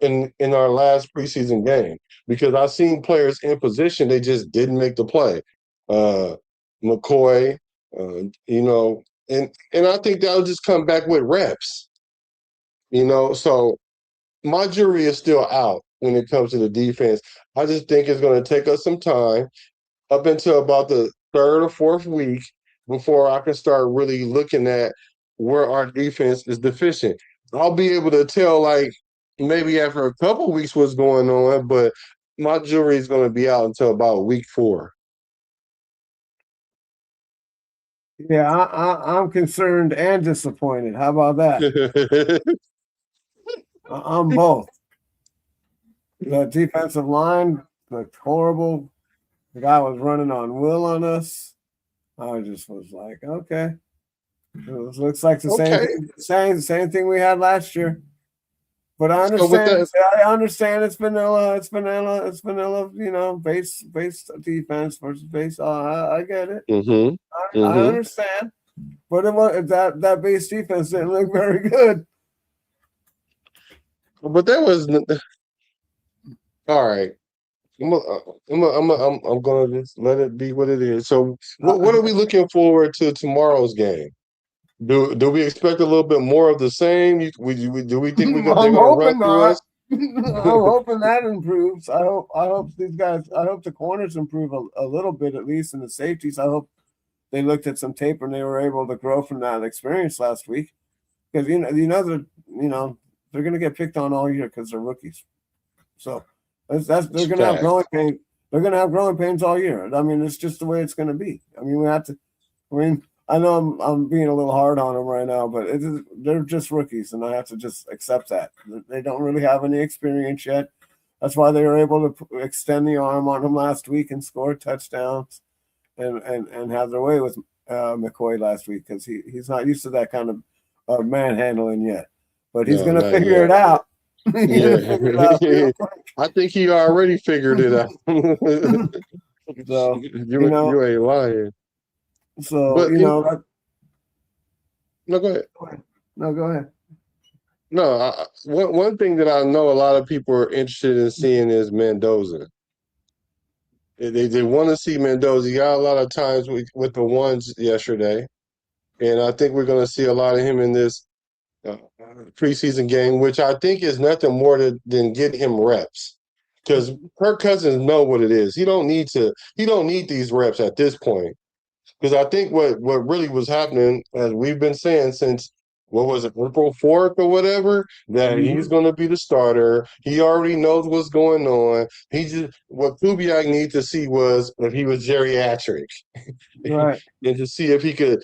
last preseason game, because I've seen players in position, they just didn't make the play. McCoy, and I think that'll just come back with reps. So my jury is still out when it comes to the defense. I just think it's going to take us some time, up until about the third or fourth week, before I can start really looking at where our defense is deficient. I'll be able to tell, like, maybe after a couple weeks what's going on, but my jury is going to be out until about week 4. Yeah, I'm concerned and disappointed. How about that? I'm both. The defensive line looked horrible. The guy was running on will on us. I just was like, okay. It looks like the same thing we had last year. But I So with understand. that, I understand it's vanilla. It's vanilla. It's vanilla. You know, base defense versus base. I get it. I mm-hmm. understand. But that base defense didn't look very good. But that was all right. I'm gonna just let it be what it is. So, what are we looking forward to tomorrow's game? Do we expect a little bit more of the same? Do we think they're I'm gonna run hoping through not. us? I'm hoping that improves. I hope these guys. I hope the corners improve a little bit at least, and the safeties. I hope they looked at some tape and they were able to grow from that experience last week. Because they're going to get picked on all year because they're rookies. So they're going to have growing pains. They're going to have growing pains all year. I mean, it's just the way it's going to be. I mean, we have to. I mean, I know I'm being a little hard on them right now, but they're just rookies, and I have to just accept that. They don't really have any experience yet. That's why they were able to extend the arm on them last week and score touchdowns and have their way with McCoy last week because he's not used to that kind of manhandling yet. But he's going to figure it out. Yeah. I think he already figured it out. So, you ain't lying. So, but, no, go ahead. No, go ahead. No, one thing that I know a lot of people are interested in seeing is Mendoza. They want to see Mendoza. He got a lot of times with the ones yesterday. And I think we're going to see a lot of him in this preseason game, which I think is nothing more than get him reps. Because Kirk Cousins know what it is. He don't need these reps at this point. Because I think what really was happening, as we've been saying since, what was it, April 4th or whatever, that he's going to be the starter. He already knows what's going on. What Kubiak needs to see was if he was geriatric. Right. And to see if he could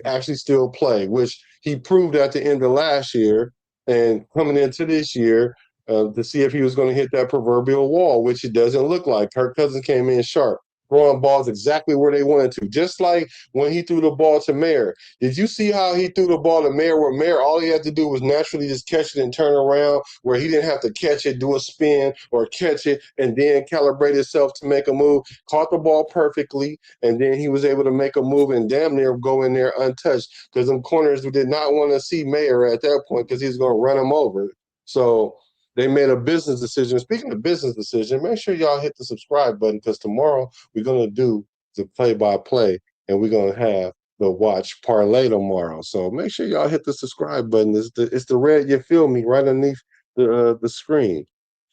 actually still play, which he proved at the end of last year and coming into this year to see if he was going to hit that proverbial wall, which it doesn't look like. Kirk Cousins came in sharp, throwing balls exactly where they wanted to, just like when he threw the ball to Mayer. Did you see how he threw the ball to Mayer, where Mayer, all he had to do was naturally just catch it and turn around, where he didn't have to catch it, do a spin, or catch it and then calibrate himself to make a move? Caught the ball perfectly, and then he was able to make a move and damn near go in there untouched, because them corners did not want to see Mayer at that point because he was going to run him over. So they made a business decision. Speaking of business decision, make sure y'all hit the subscribe button, because tomorrow we're going to do the play-by-play, and we're going to have the watch parlay tomorrow. So make sure y'all hit the subscribe button. It's the red, you feel me, right underneath the screen.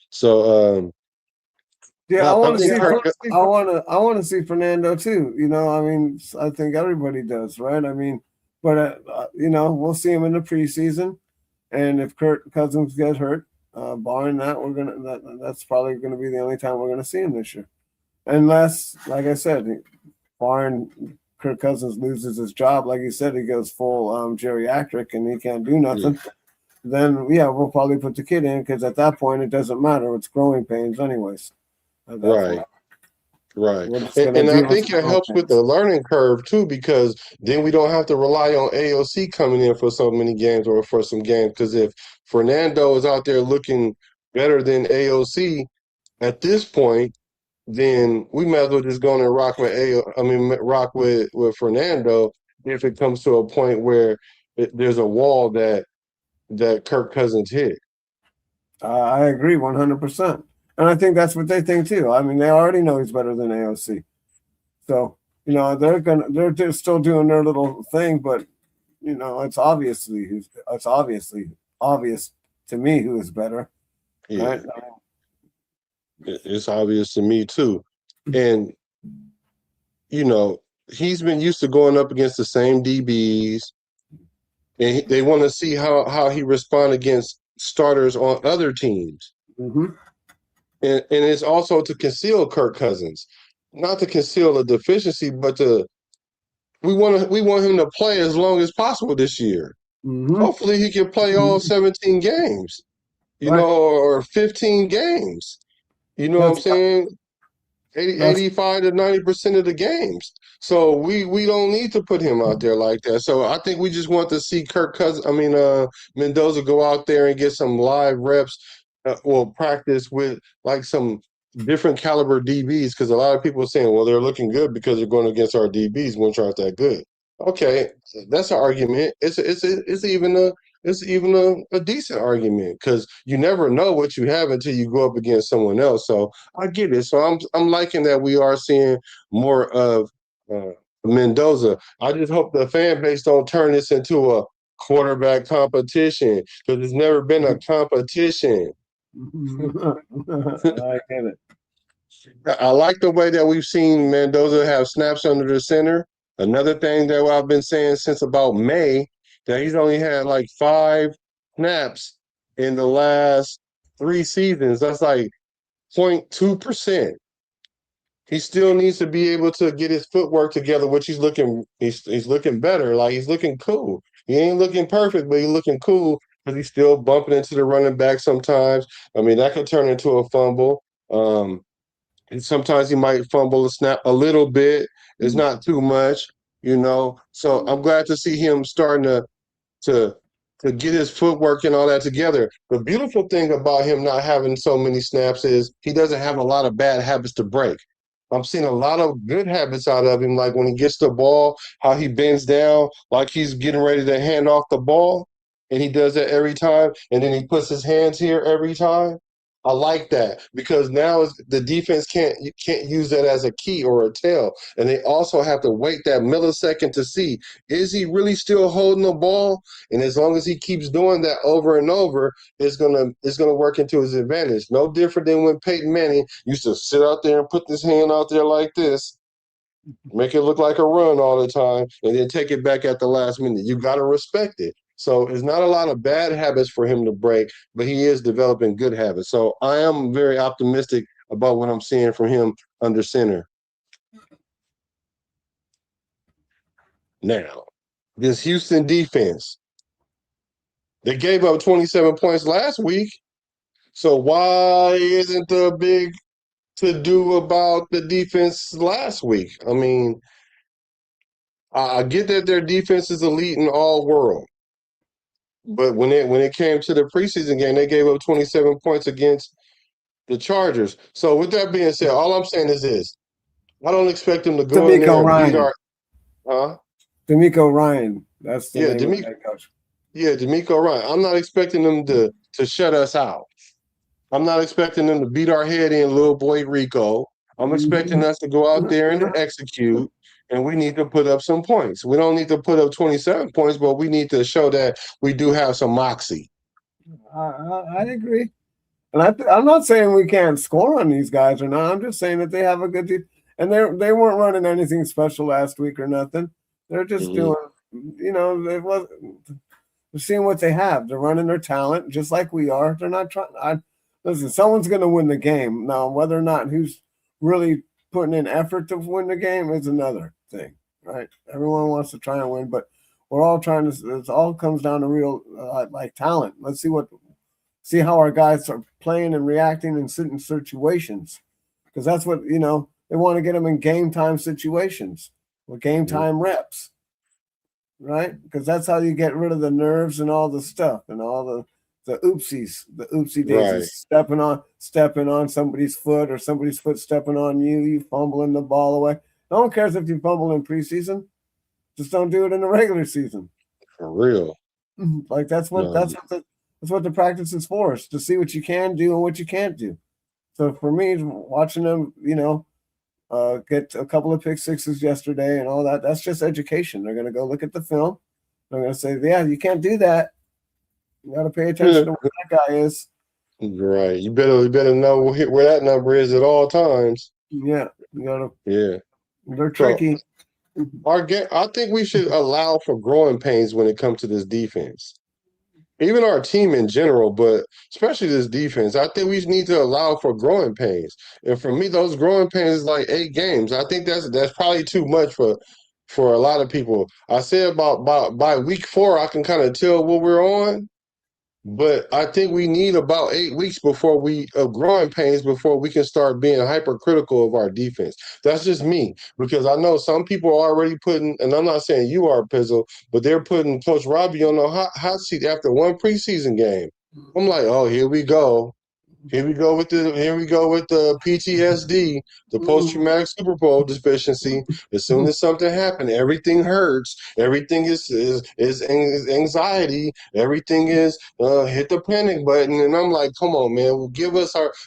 So yeah, I want to see Fernando too. I mean, I think everybody does, right? I mean, but we'll see him in the preseason, and if Kirk Cousins gets hurt, barring that, that's probably gonna be the only time we're gonna see him this year, unless, like I said, barring Kirk Cousins loses his job, like you said, he goes full geriatric and he can't do nothing. Then we'll probably put the kid in, because at that point it doesn't matter. It's growing pains anyways. Right. And I think it helps with the learning curve too, because then we don't have to rely on AOC coming in for so many games or for some games. Because if Fernando is out there looking better than AOC at this point, then we might as well just go and rock with Fernando if it comes to a point where there's a wall that Kirk Cousins hit. I agree 100%. And I think that's what they think too. I mean, they already know he's better than AOC. So, they're still doing their little thing, but it's obviously obvious to me who is better. Yeah. Right? It's obvious to me too. And he's been used to going up against the same DBs, and they want to see how he responds against starters on other teams. Mm-hmm. And it's also to conceal Kirk Cousins, not to conceal a deficiency, but we want him to play as long as possible this year. Mm-hmm. Hopefully he can play all 17 games, Right. or 15 games. You know what I'm saying? 85 to 90% of the games. So we don't need to put him out there like that. So I think we just want to see Mendoza go out there and get some live reps, practice with like some different caliber DBs, because a lot of people are saying, well, they're looking good because they're going against our DBs, which aren't that good. Okay, that's an argument. It's even a decent argument, because you never know what you have until you go up against someone else. So I get it. So I'm liking that we are seeing more of Mendoza. I just hope the fan base don't turn this into a quarterback competition, because it's never been a competition. I get it. I like the way that we've seen Mendoza have snaps under the center. Another thing that I've been saying since about May, that he's only had like 5 snaps in the last 3 seasons. That's like 0.2%. He still needs to be able to get his footwork together, which he's looking better. Like, he's looking cool. He ain't looking perfect, but he's looking cool, because he's still bumping into the running back sometimes. I mean, that could turn into a fumble. And sometimes he might fumble a snap a little bit. It's not too much, So I'm glad to see him starting to get his footwork and all that together. The beautiful thing about him not having so many snaps is he doesn't have a lot of bad habits to break. I'm seeing a lot of good habits out of him, like when he gets the ball, how he bends down like he's getting ready to hand off the ball, and he does that every time, and then he puts his hands here every time. I like that, because now the defense can't use that as a key or a tail, and they also have to wait that millisecond to see, is he really still holding the ball? And as long as he keeps doing that over and over, it's gonna work into his advantage. No different than when Peyton Manning used to sit out there and put his hand out there like this, make it look like a run all the time, and then take it back at the last minute. You got to respect it. So it's not a lot of bad habits for him to break, but he is developing good habits. So I am very optimistic about what I'm seeing from him under center. Now, this Houston defense, they gave up 27 points last week. So why isn't there a big to-do about the defense last week? I mean, I get that their defense is elite in all world. But when it came to the preseason game, they gave up 27 points against the Chargers. So with that being said, all I'm saying is this: I don't expect them to go in there and beat our, DeMeco Ryan. That's the name of the head coach. Yeah, DeMeco Ryan. I'm not expecting them to shut us out. I'm not expecting them to beat our head in, little boy Rico. I'm expecting us to go out there and execute. And we need to put up some points. We don't need to put up 27 points, but we need to show that we do have some moxie. I agree. And I'm not saying we can't score on these guys or not. I'm just saying that they have a good team. And they weren't running anything special last week or nothing. They're just doing, they're seeing what they have. They're running their talent just like we are. They're not trying. Listen, someone's going to win the game. Now, whether or not who's really putting in effort to win the game is another thing, right? Everyone wants to try and win, but we're all trying to. It all comes down to real like talent. Let's see how our guys are playing and reacting in certain situations, because that's what they want to get them in game time situations or game time reps, right? Because that's how you get rid of the nerves and all the stuff and all the oopsie daisies, right. stepping on somebody's foot or somebody's foot stepping on you fumbling the ball away. No one cares if you fumble in preseason. Just don't do it in the regular season. For real. Like that's what the practice is for, is to see what you can do and what you can't do. So for me, watching them, get a couple of pick sixes yesterday and all that, that's just education. They're going to go look at the film. They're going to say, yeah, you can't do that. You got to pay attention to where that guy is. Right. You better know where that number is at all times. Yeah. You got to. Yeah. They're tricky. So, I think we should allow for growing pains when it comes to this defense. Even our team in general, but especially this defense. I think we need to allow for growing pains. And for me, those growing pains is like 8 games. I think that's probably too much for a lot of people. I said about by week 4, I can kind of tell what we're on. But I think we need about 8 weeks of growing pains before we can start being hypercritical of our defense. That's just me, because I know some people are already putting, and I'm not saying you are, Pizzle, but they're putting Coach Robbie on the hot seat after one preseason game. I'm like, oh, here we go. Here we go with the PTSD, the post traumatic Super Bowl deficiency. As soon as something happened, everything hurts. Everything is anxiety. Everything is hit the panic button. And I'm like, come on, man.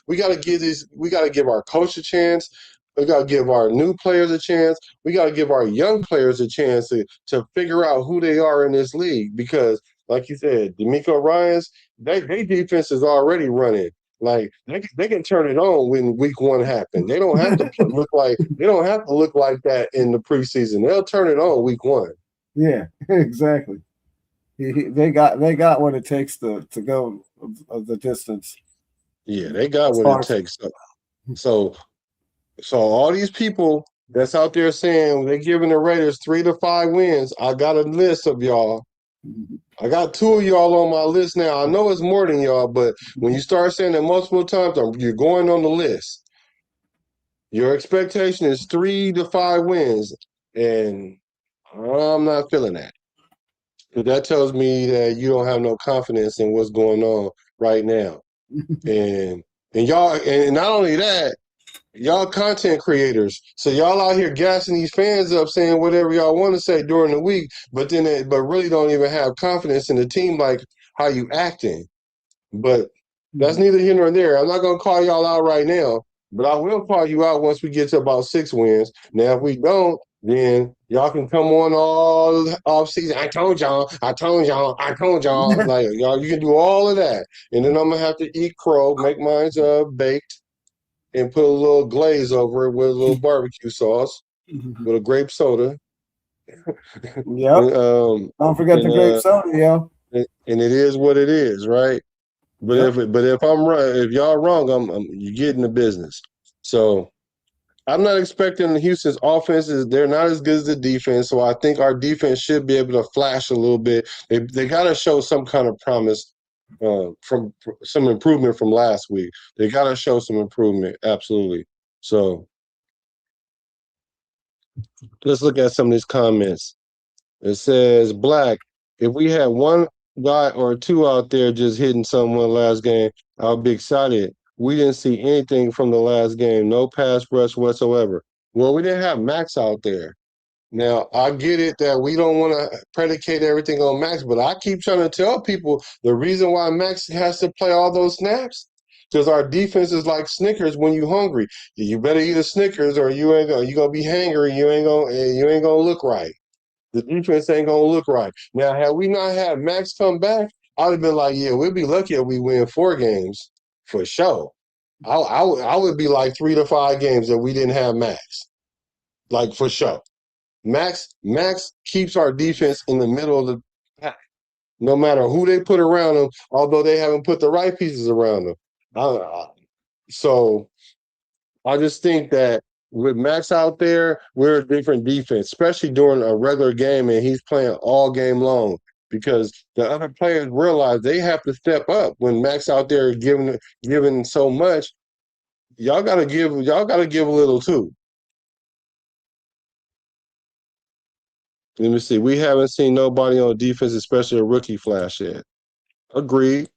We gotta give our coach a chance. We gotta give our new players a chance. We gotta give our young players a chance to figure out who they are in this league. Because, like you said, D'Amico Ryans, they defense is already running. Like they can turn it on when week one happens. They don't have to look like that in the preseason. They'll turn it on week one. Yeah, exactly. They got what it takes to go the distance. Yeah, they got what it takes. So all these people that's out there saying they're giving the Raiders 3 to 5 wins, I got a list of y'all. I got 2 of y'all on my list now. I know it's more than y'all, but when you start saying it multiple times, you're going on the list. Your expectation is 3 to 5 wins, and I'm not feeling that. Because that tells me that you don't have no confidence in what's going on right now. And y'all, and not only that, y'all content creators. So y'all out here gassing these fans up, saying whatever y'all want to say during the week, but really don't even have confidence in the team like how you acting. But that's neither here nor there. I'm not gonna call y'all out right now, but I will call you out once we get to about 6 wins. Now, if we don't, then y'all can come on all off season. I told y'all. Like, y'all, you can do all of that. And then I'm gonna have to eat crow, make mine baked, and put a little glaze over it with a little barbecue sauce, with a grape soda. Yep. Don't forget the grape soda, yo. And it is what it is, right? But if I'm right, if y'all wrong, you get in the business. So I'm not expecting Houston's offenses. They're not as good as the defense. So I think our defense should be able to flash a little bit. They got to show some kind of promise from some improvement from last week. They got to show some improvement. Absolutely. So let's look at some of these comments. It says, Black, if we had one guy or two out there just hitting someone last game, I'll be excited. We didn't see anything from the last game. No pass rush whatsoever. Well, we didn't have Max out there. Now, I get it that we don't want to predicate everything on Max, but I keep trying to tell people the reason why Max has to play all those snaps, because our defense is like Snickers when you hungry. You better eat a Snickers or you gonna be hangry. You ain't gonna look right. The defense ain't gonna look right. Now, had we not had Max come back, I'd have been like, yeah, we'd be lucky if we win 4 games for sure. I would be like 3 to 5 games that we didn't have Max, like for sure. Max keeps our defense in the middle of the pack, no matter who they put around him. Although they haven't put the right pieces around him, so I just think that with Max out there, we're a different defense, especially during a regular game, and he's playing all game long because the other players realize they have to step up when Max out there giving so much. Y'all gotta give a little too. Let me see. We haven't seen nobody on defense, especially a rookie flash yet. Agreed.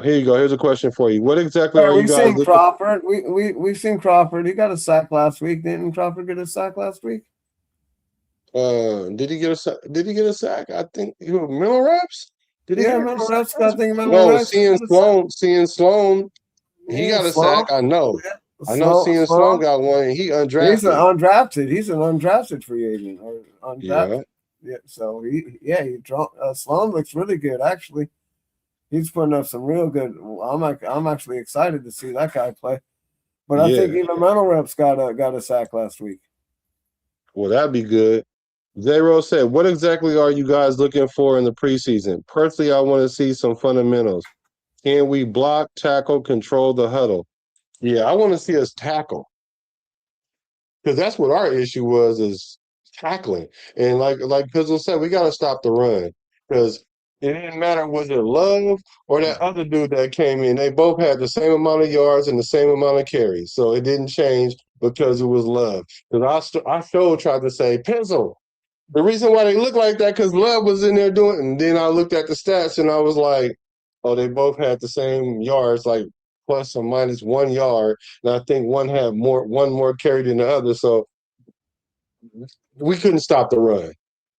Here you go. Here's a question for you. What exactly are you guys We've seen looking? Crawford. We've seen Crawford. He got a sack last week. Didn't Crawford get a sack last week? Did he get a sack? Did he get a sack? I think mental reps. Did he get mental a reps. sack? I think mental No, reps. seeing Sloan, he got a sack. I know. I know. Seeing Sloan got one. And he undrafted. He's an undrafted. He's an undrafted free agent. Or undrafted. Yeah. So Sloan looks really good actually. He's putting up some real good. I'm actually excited to see that guy play. But I think even mental reps got a sack last week. Well, that'd be good. Zero said, what exactly are you guys looking for in the preseason? Personally, I want to see some fundamentals. Can we block, tackle, control the huddle? Yeah, I want to see us tackle. Because that's what our issue is tackling. And like Pizzle said, we got to stop the run. because it didn't matter was it Love or that other dude that came in. They both had the same amount of yards and the same amount of carries, so it didn't change because it was Love. Because I sure tried to say Pizzle. The reason why they look like that because Love was in there doing it, and then I looked at the stats and I was like, oh, they both had the same yards, like plus or minus 1 yard, and I think one more carry than the other, so we couldn't stop the run,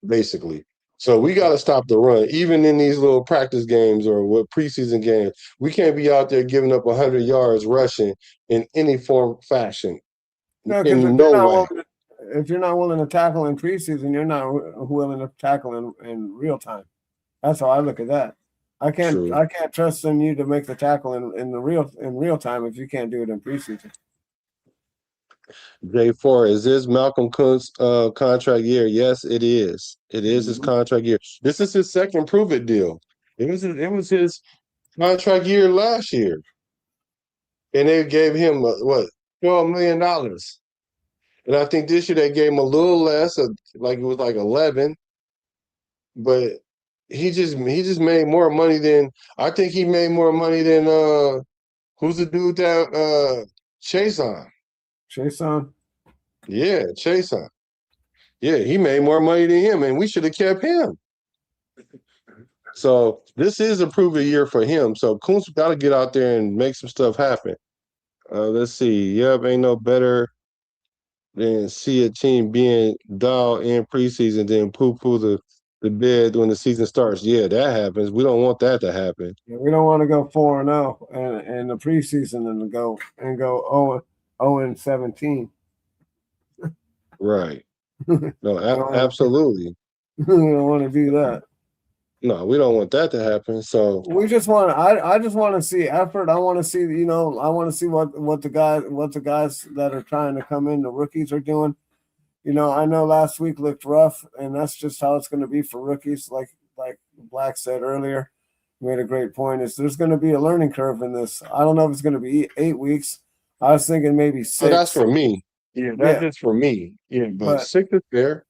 basically. So we got to stop the run, even in these little practice games or what preseason games. We can't be out there giving up 100 yards rushing in any form fashion. No, because In no way. if you're not willing to tackle in preseason, you're not willing to tackle in real time. That's how I look at that. I True. can't trust in you to make the tackle in real time if you can't do it in preseason. J4, is this Malcolm Kuntz contract year? Yes, it is. It is his contract year. This is his second prove it deal. It was his contract year last year, and they gave him $12 million. And I think this year they gave him a little less, like it was like 11. But he just made more money than I think he made more money than who's the dude that Chason? Chason? Yeah, Chason. Yeah, he made more money than him, and we should have kept him. So this is a prove-it year for him. So Kuntz got to get out there and make some stuff happen. Let's see. Yep, ain't no better than see a team being down in preseason than poo-poo the bed when the season starts. Yeah, that happens. We don't want that to happen. Yeah, we don't want to go 4-0 in the preseason and go 0-17. Right. No, absolutely. We don't want to do that. No, we don't want that to happen. So we just want. I just want to see effort. I want to see. I want to see what the guys that are trying to come in, the rookies, are doing. I know last week looked rough, and that's just how it's going to be for rookies. Like Black said earlier, made a great point. There's going to be a learning curve in this. I don't know if it's going to be 8 weeks. I was thinking maybe 6. So that's for me. Yeah, that's just for me. Yeah, but 6 is fair.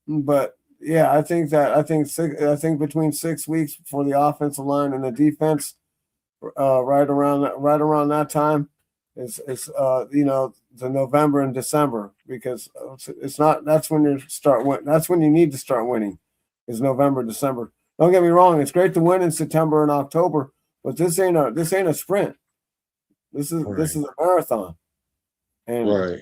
But yeah, I think between 6 weeks for the offensive line and the defense, right around that time is the November and December, because it's not. That's when you need to start winning. Is November, December. Don't get me wrong; it's great to win in September and October, but this ain't a sprint. This is a marathon, and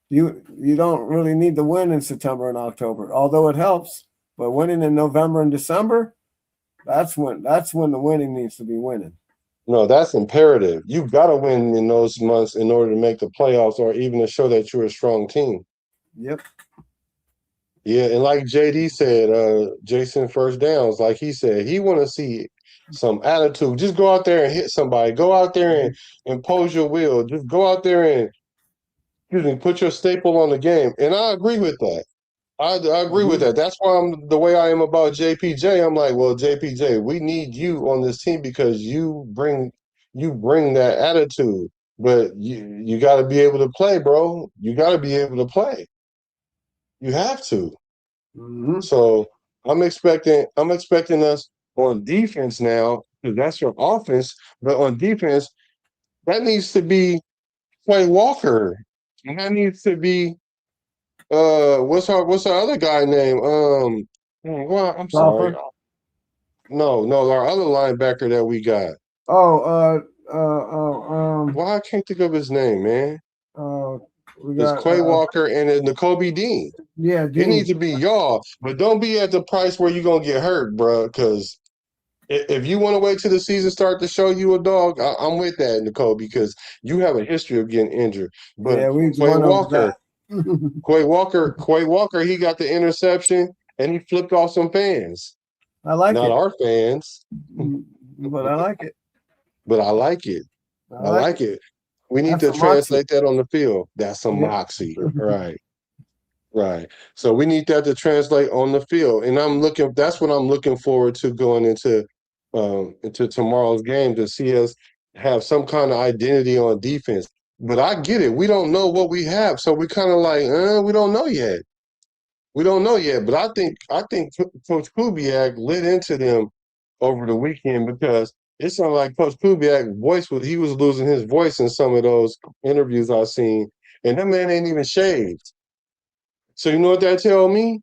you don't really need to win in September and October, although it helps. But winning in November and December, that's when the winning needs to be winning. No, that's imperative. You've got to win in those months in order to make the playoffs, or even to show that you're a strong team. Yep. Yeah, and like JD said, Jason first downs, like he said, he want to see some attitude. Just go out there and hit somebody. Go out there and impose your will. Just go out there and put your staple on the game. And I agree with that. I agree with that. That's why I'm the way I am about JPJ. I'm like, well, JPJ, we need you on this team because you bring that attitude. But you got to be able to play, bro. You got to be able to play. You have to. Mm-hmm. So I'm expecting us on defense now, because that's your offense. But on defense, that needs to be Quay Walker, and that needs to be what's our other guy name? Well, I'm sorry. No, our other linebacker that we got. Why I can't think of his name, man. It's Quay Walker and it's N'Kobe Dean. Yeah, It needs to be y'all, but don't be at the price where you're gonna get hurt, bro. Because if you want to wait till the season start to show you a dog, I'm with that, Nicole, because you have a history of getting injured. But yeah, Quay Walker, he got the interception and he flipped off some fans. I like Not it. our fans. But I like it. But I like it. I like it. We need to translate that on the field. That's some moxie. Right. So we need that to translate on the field. And that's what I'm looking forward to going into tomorrow's game, to see us have some kind of identity on defense. But I get it. We don't know what we have. So we kind of like, we don't know yet. We don't know yet, but I think Coach Kubiak lit into them over the weekend because it sounded like Coach Kubiak's he was losing his voice in some of those interviews I've seen, and that man ain't even shaved. So you know what that tell me?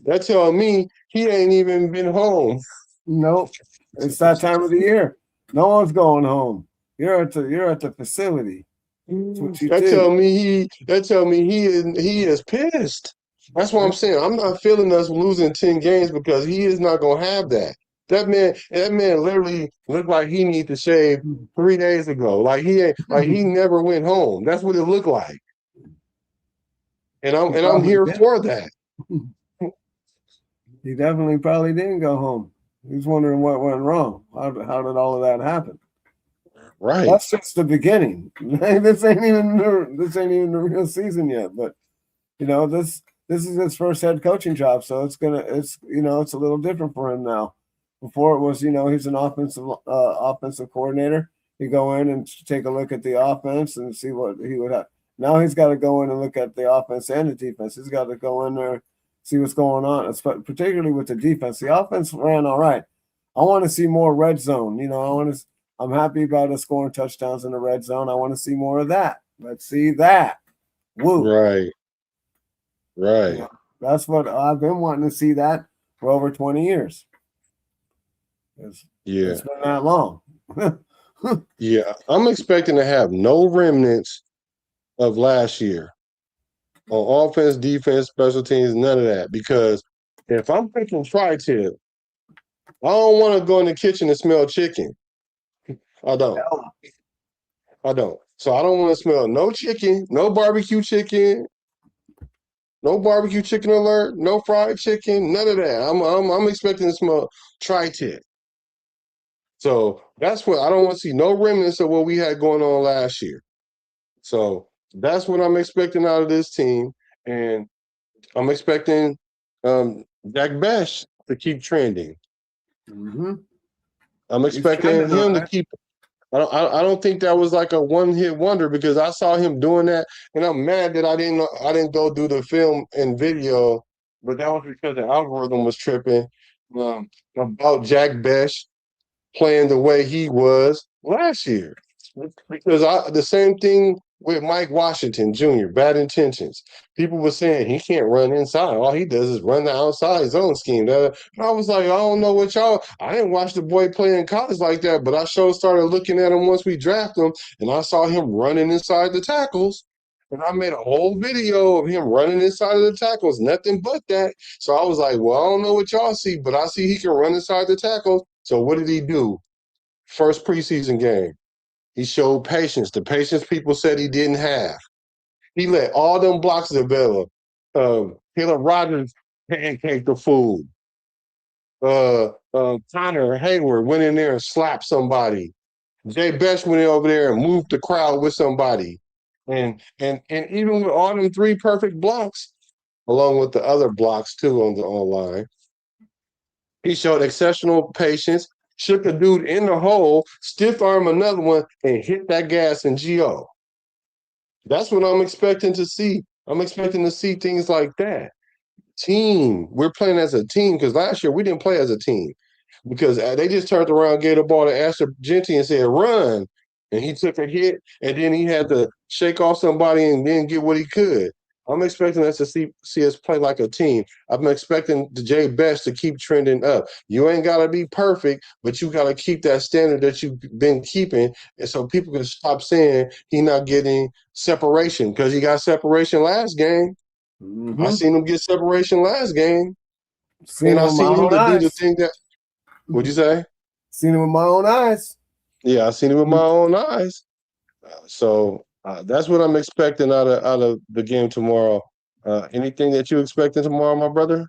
That tell me he ain't even been home. Nope. It's that time of the year. No one's going home. You're at the facility. That's what you That do. tell me he is pissed. That's what I'm saying. I'm not feeling us losing 10 games because he is not gonna have that. That man literally looked like he needed to shave 3 days ago. Like he never went home. That's what it looked like. And I'm Probably here did. for that. He definitely probably didn't go home. He's wondering what went wrong. How did all of that happen? Right. That's just the beginning. This ain't even the real season yet. But this is his first head coaching job, so it's a little different for him now. Before it was, he's an offensive coordinator. You go in and take a look at the offense and see what he would have. Now he's got to go in and look at the offense and the defense. He's got to go in there, see what's going on, particularly with the defense. The offense ran all right. I want to see more red zone. I'm happy about us scoring touchdowns in the red zone. I want to see more of that. Let's see that. Woo. Right. Right. That's what I've been wanting to see that for over 20 years. It's been that long. Yeah. I'm expecting to have no remnants of last year on offense, defense, special teams, none of that. Because if I'm picking tri-tip, I don't want to go in the kitchen and smell chicken. I don't. So I don't want to smell no chicken, no barbecue chicken, no barbecue chicken alert, no fried chicken, none of that. I'm expecting to smell tri-tip. So that's what I don't want to see no remnants of what we had going on last year. So that's what I'm expecting out of this team. And I'm expecting Jack Bech to keep trending. Mm-hmm. I'm expecting him to keep. I don't think that was like a one-hit wonder because I saw him doing that, and I'm mad that I didn't go do the film and video, but that was because the algorithm was tripping about Jack Bech playing the way he was last year. Because the same thing with Mike Washington Jr., bad intentions. People were saying he can't run inside. All he does is run the outside zone scheme. And I was like, I don't know I didn't watch the boy play in college like that, but I sure started looking at him once we drafted him, and I saw him running inside the tackles. And I made a whole video of him running inside of the tackles, nothing but that. So I was like, well, I don't know what y'all see, but I see he can run inside the tackles. So what did he do? First preseason game. He showed patience, the patience people said he didn't have. He let all them blocks develop. Taylor Rogers pancaked the fool. Connor Hayward went in there and slapped somebody. Jay Bech went in over there and moved the crowd with somebody. And even with all them 3 perfect blocks, along with the other blocks too on the online, he showed exceptional patience, shook a dude in the hole, stiff arm another one, and hit that gas in GO. That's what I'm expecting to see. I'm expecting to see things like that. Team. We're playing as a team because last year we didn't play as a team because they just turned around, gave the ball to Asher Genty and said, run. And he took a hit, and then he had to shake off somebody and then get what he could. I'm expecting us to see us play like a team. I'm expecting the Jay Bech to keep trending up. You ain't got to be perfect, but you got to keep that standard that you've been keeping, and so people can stop saying he's not getting separation because he got separation last game. Mm-hmm. I seen him get separation last game, and I him seen him to do the thing that. What'd you say? Seen him with my own eyes. Yeah, I seen him with my own eyes. So that's what I'm expecting out of the game tomorrow. Anything that you expecting tomorrow, my brother?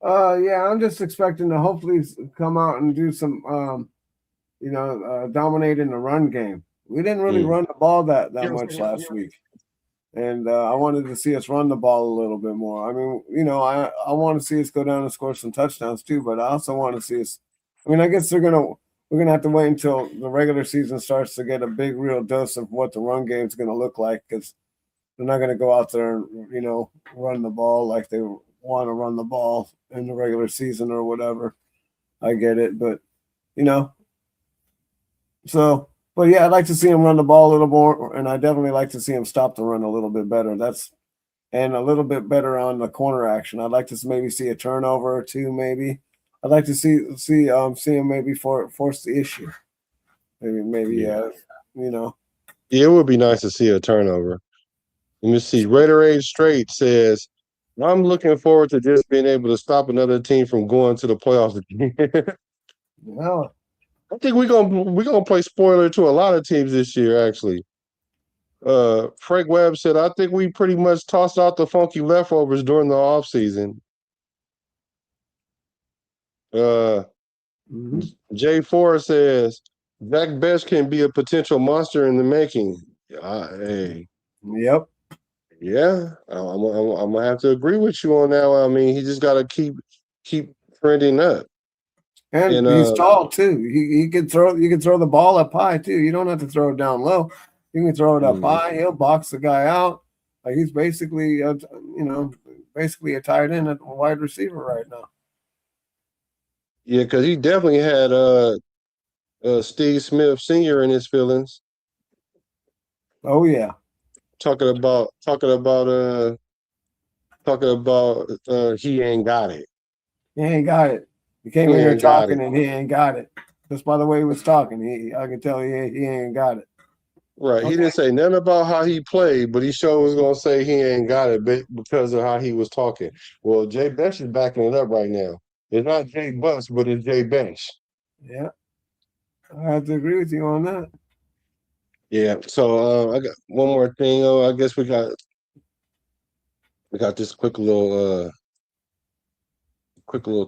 Yeah, I'm just expecting to hopefully come out and do some, dominate in the run game. We didn't really run the ball that much last week, and I wanted to see us run the ball a little bit more. I mean, I want to see us go down and score some touchdowns too, but I also want to see us. I mean, I guess we're gonna have to wait until the regular season starts to get a big, real dose of what the run game is going to look like because They're not going to go out there and, run the ball like they want to run the ball in the regular season or whatever. I get it, but, but yeah, I'd like to see him run the ball a little more, and I definitely like to see him stop the run a little bit better. And a little bit better on the corner action. I'd like to maybe see a turnover or two, maybe. I'd like to see him maybe force the issue. Yeah. Yeah, it would be nice to see a turnover. Let me see. Raider Age Straight says, I'm looking forward to just being able to stop another team from going to the playoffs again. Well, I think we're gonna play spoiler to a lot of teams this year, actually. Frank Webb said, I think we pretty much tossed out the funky leftovers during the offseason. Jay Forrest says, Zach Bech can be a potential monster in the making. Hey. Yep. Yeah, I'm gonna have to agree with you on that one. I mean, he just gotta keep trending up. And he's tall too. He can throw. You can throw the ball up high too. You don't have to throw it down low. You can throw it up high. He'll box the guy out. Like he's basically, basically a tight end and a wide receiver right now. Yeah, because he definitely had Steve Smith Sr. in his feelings. Oh yeah. Talking about he ain't got it. He ain't got it. He came in here talking and he ain't got it. Just by the way he was talking, I can tell he ain't got it. Right. Okay. He didn't say nothing about how he played, but he sure was going to say he ain't got it because of how he was talking. Well, Jay Bech is backing it up right now. It's not Jay Bus, but it's Jay Bech. Yeah. I have to agree with you on that. Yeah. So I got one more thing. I guess we got this quick little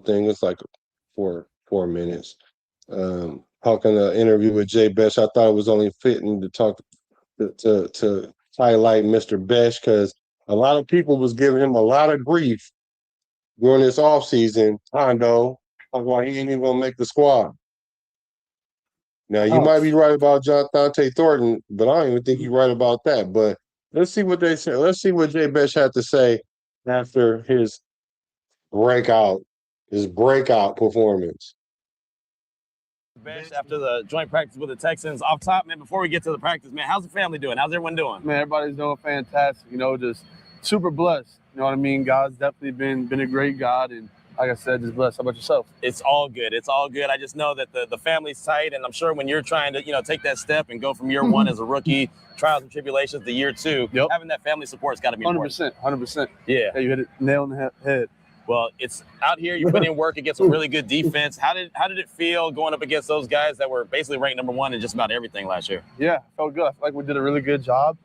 thing. It's like 4 minutes. Talking an interview with Jay Bech. I thought it was only fitting to talk to highlight Mr. Bech because a lot of people was giving him a lot of grief during this offseason. Hondo, talking about he ain't even gonna make the squad. Now you might be right about Donté Thornton, but I don't even think you're right about that. But let's see what they say. Let's see what Jay Bech had to say after his breakout performance. Bech after the joint practice with the Texans. Off top, man, before we get to the practice, man, how's the family doing? How's everyone doing? Man, everybody's doing fantastic. Just super blessed. You know what I mean? God's definitely been a great God, and like I said, just blessed. How about yourself? It's all good. It's all good. I just know that the family's tight, and I'm sure when you're trying to, take that step and go from year one as a rookie, trials and tribulations, to year two, having that family support's got to be 100%, 100%. Yeah, you hit it nail on the head. Well, it's out here. You put in work against a really good defense. How did it feel going up against those guys that were basically ranked number one in just about everything last year? Yeah, felt good. I feel like we did a really good job.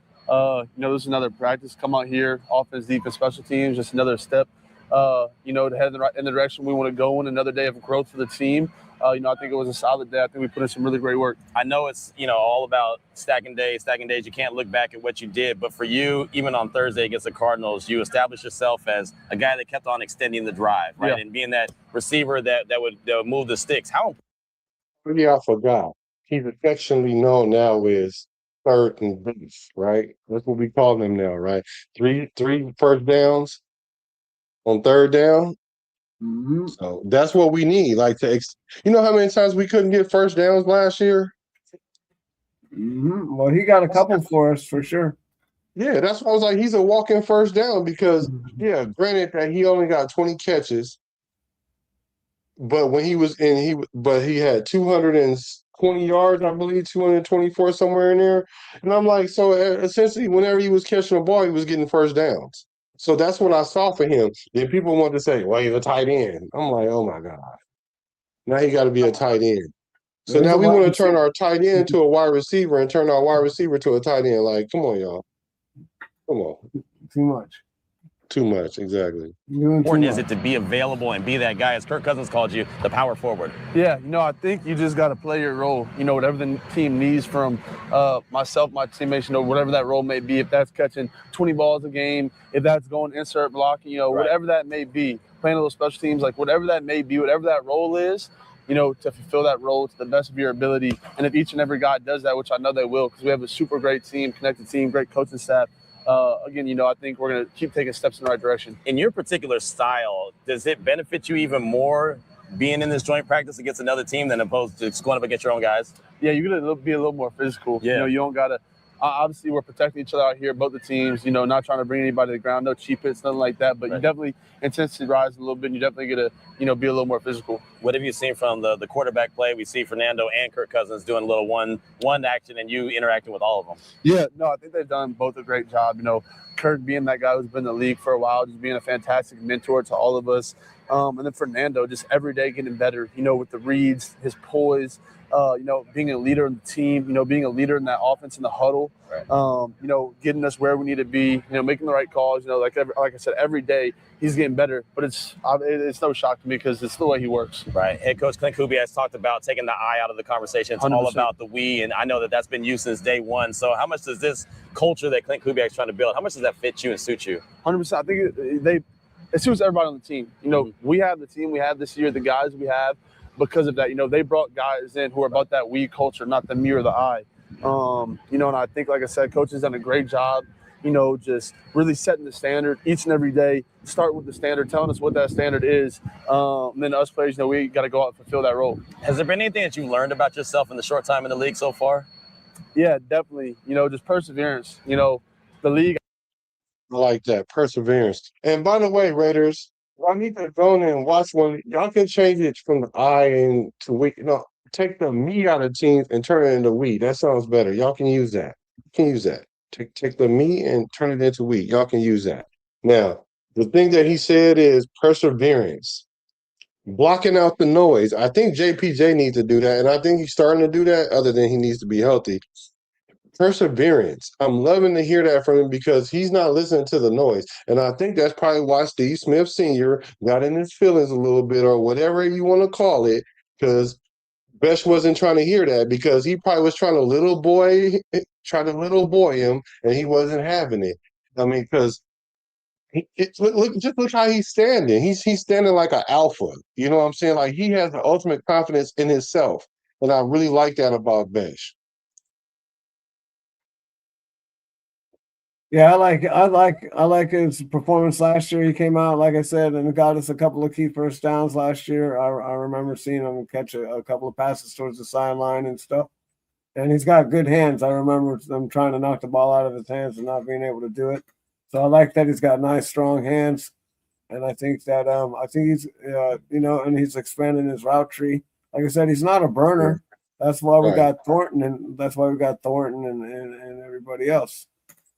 This is another practice. Come out here, offense, defense, special teams, just another step. To head in the direction we want to go in. Another day of growth for the team. I think it was a solid day. I think we put in some really great work. I know it's, all about stacking days. You can't look back at what you did. But for you, even on Thursday against the Cardinals, you established yourself as a guy that kept on extending the drive, right? Yeah. And being that receiver that would move the sticks. How important? Yeah, I forgot. He's affectionately known now as third and base, right? That's what we call him now, right? Three first downs on third down. Mm-hmm. So that's what we need. Like you know how many times we couldn't get first downs last year? Mm-hmm. Well, he got a couple for us for sure. Yeah, that's why I was like, he's a walk-in first down because, granted that he only got 20 catches, but when he was in, he had 220 yards, I believe, 224 somewhere in there. And I'm like, so essentially, whenever he was catching the ball, he was getting first downs. So that's what I saw for him. Then people want to say, well, he's a tight end. I'm like, oh, my God. Now he got to be a tight end. So now we want to turn our tight end to a wide receiver and turn our wide receiver to a tight end. Like, come on, y'all. Come on. Too much, exactly. How important is it to be available and be that guy, as Kirk Cousins called you, the power forward? Yeah, I think you just got to play your role. Whatever the team needs from myself, my teammates, whatever that role may be, if that's catching 20 balls a game, if that's going insert blocking, whatever that may be, playing a little special teams, like whatever that may be, whatever that role is, to fulfill that role to the best of your ability. And if each and every guy does that, which I know they will, because we have a super great team, connected team, great coaching staff, again, I think we're going to keep taking steps in the right direction. In your particular style, does it benefit you even more being in this joint practice against another team than opposed to going up against your own guys? Yeah, you're going to be a little more physical. Yeah. You don't got to obviously we're protecting each other out here, both the teams, not trying to bring anybody to the ground, no cheap hits, nothing like that. But you definitely intensity rise a little bit, and you definitely get to, be a little more physical. What have you seen from the quarterback play? We see Fernando and Kirk Cousins doing a little one action and you interacting with all of them. Yeah, no, I think they've done both a great job. Kirk being that guy who's been in the league for a while, just being a fantastic mentor to all of us. And then Fernando just every day getting better, with the reads, his poise, being a leader in the team, being a leader in that offense in the huddle, getting us where we need to be, making the right calls. Like I said, every day he's getting better, but it's no shock to me because it's the way he works. Right. Head coach Clint Kubiak has talked about taking the I out of the conversation. It's 100%. All about the we, and I know that's been you since day one. So how much does this culture that Clint Kubiak is trying to build, how much does that fit you and suit you? 100%. I think it suits everybody on the team. We have the team we have this year, the guys we have. Because of that, they brought guys in who are about that we culture, not the me or the I. And I think, like I said, coach has done a great job, just really setting the standard each and every day. Start with the standard, telling us what that standard is. And then us players, we got to go out and fulfill that role. Has there been anything that you learned about yourself in the short time in the league so far? Yeah, definitely. Just perseverance. The league. I like that, perseverance. And by the way, Raiders, I need to go in and watch one. Y'all can change it from the I and to we. Take the me out of teams and turn it into we. That sounds better. Y'all can use that. Take the me and turn it into we. Y'all can use that. Now, the thing that he said is perseverance. Blocking out the noise. I think JPJ needs to do that, and I think he's starting to do that, other than he needs to be healthy. Perseverance. I'm loving to hear that from him because he's not listening to the noise. And I think that's probably why Steve Smith Sr. got in his feelings a little bit, or whatever you want to call it, because Bech wasn't trying to hear that, because he probably was trying to little boy him, and he wasn't having it. I mean, because look how he's standing. He's standing like an alpha. You know what I'm saying? Like, he has the ultimate confidence in himself. And I really like that about Bech. Yeah, I like his performance last year. He came out, like I said, and got us a couple of key first downs last year. I remember seeing him catch a couple of passes towards the sideline and stuff. And he's got good hands. I remember them trying to knock the ball out of his hands and not being able to do it. So I like that he's got nice, strong hands. And I think that he's and he's expanding his route tree. Like I said, he's not a burner. That's why we got Thornton, and and everybody else.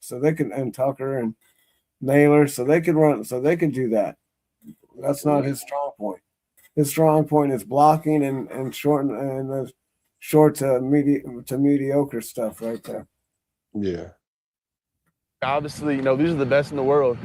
So they can, and Tucker and Naylor, so they can run, so they can do that. That's not his strong point. His strong point is blocking and short and the short to mediocre stuff right there. Yeah. Obviously, these are the best in the world.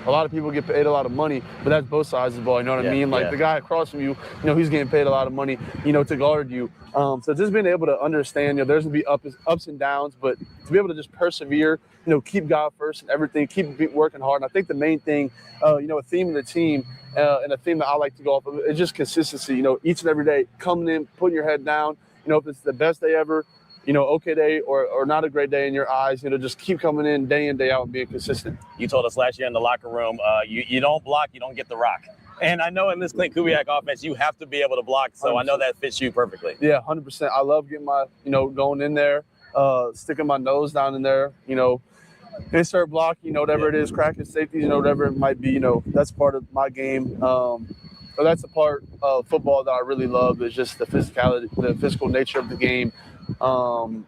A lot of people get paid a lot of money, but that's both sides of the ball. You know what I mean? Like the guy across from you, he's getting paid a lot of money, to guard you. So just being able to understand, there's going to be ups and downs, but to be able to just persevere, keep God first and everything, keep working hard. And I think the main thing, a theme of the team and a theme that I like to go off of is just consistency. Each and every day, coming in, putting your head down. If it's the best day ever, okay day or not a great day in your eyes, just keep coming in, day out and being consistent. You told us last year in the locker room, you don't block, you don't get the rock. And I know in this Clint Kubiak offense, you have to be able to block. So 100%. I know that fits you perfectly. Yeah, 100%. I love getting my, going in there, sticking my nose down in there, insert block, whatever it is, cracking safeties, whatever it might be, that's part of my game. So that's the part of football that I really love, is just the physicality, the physical nature of the game. And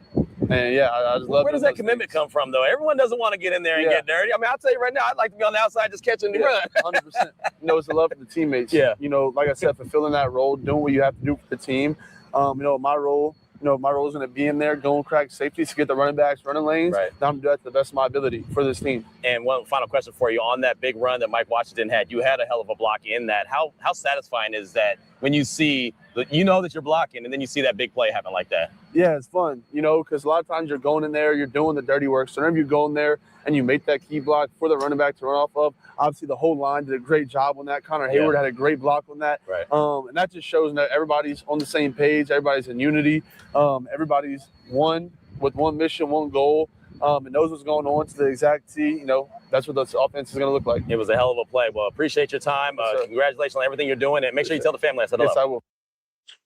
yeah, I just love. Where does that commitment come from, though? Everyone doesn't want to get in there and get dirty. I mean, I'll tell you right now, I'd like to be on the outside just catching the run. 100%. It's the love for the teammates. Yeah. Like I said, fulfilling that role, doing what you have to do for the team. My role is going to be in there, going crack safeties to get the running backs, running lanes. Right. Now I'm going to do that to the best of my ability for this team. And one final question for you. On that big run that Mike Washington had, you had a hell of a block in that. How satisfying is that when you see, that you're blocking, and then you see that big play happen like that? Yeah, it's fun, because a lot of times you're going in there, you're doing the dirty work. So whenever you go in there and you make that key block for the running back to run off of, obviously the whole line did a great job on that. Connor Hayward had a great block on that. Right. And that just shows that everybody's on the same page, everybody's in unity, everybody's with one mission, one goal. and knows what's going on to the exact T. You know, that's what this offense is going to look like. It was a hell of a play. Well, appreciate your time. Yes, Congratulations on everything you're doing, and make sure you tell the family I said hello. Yes, I will.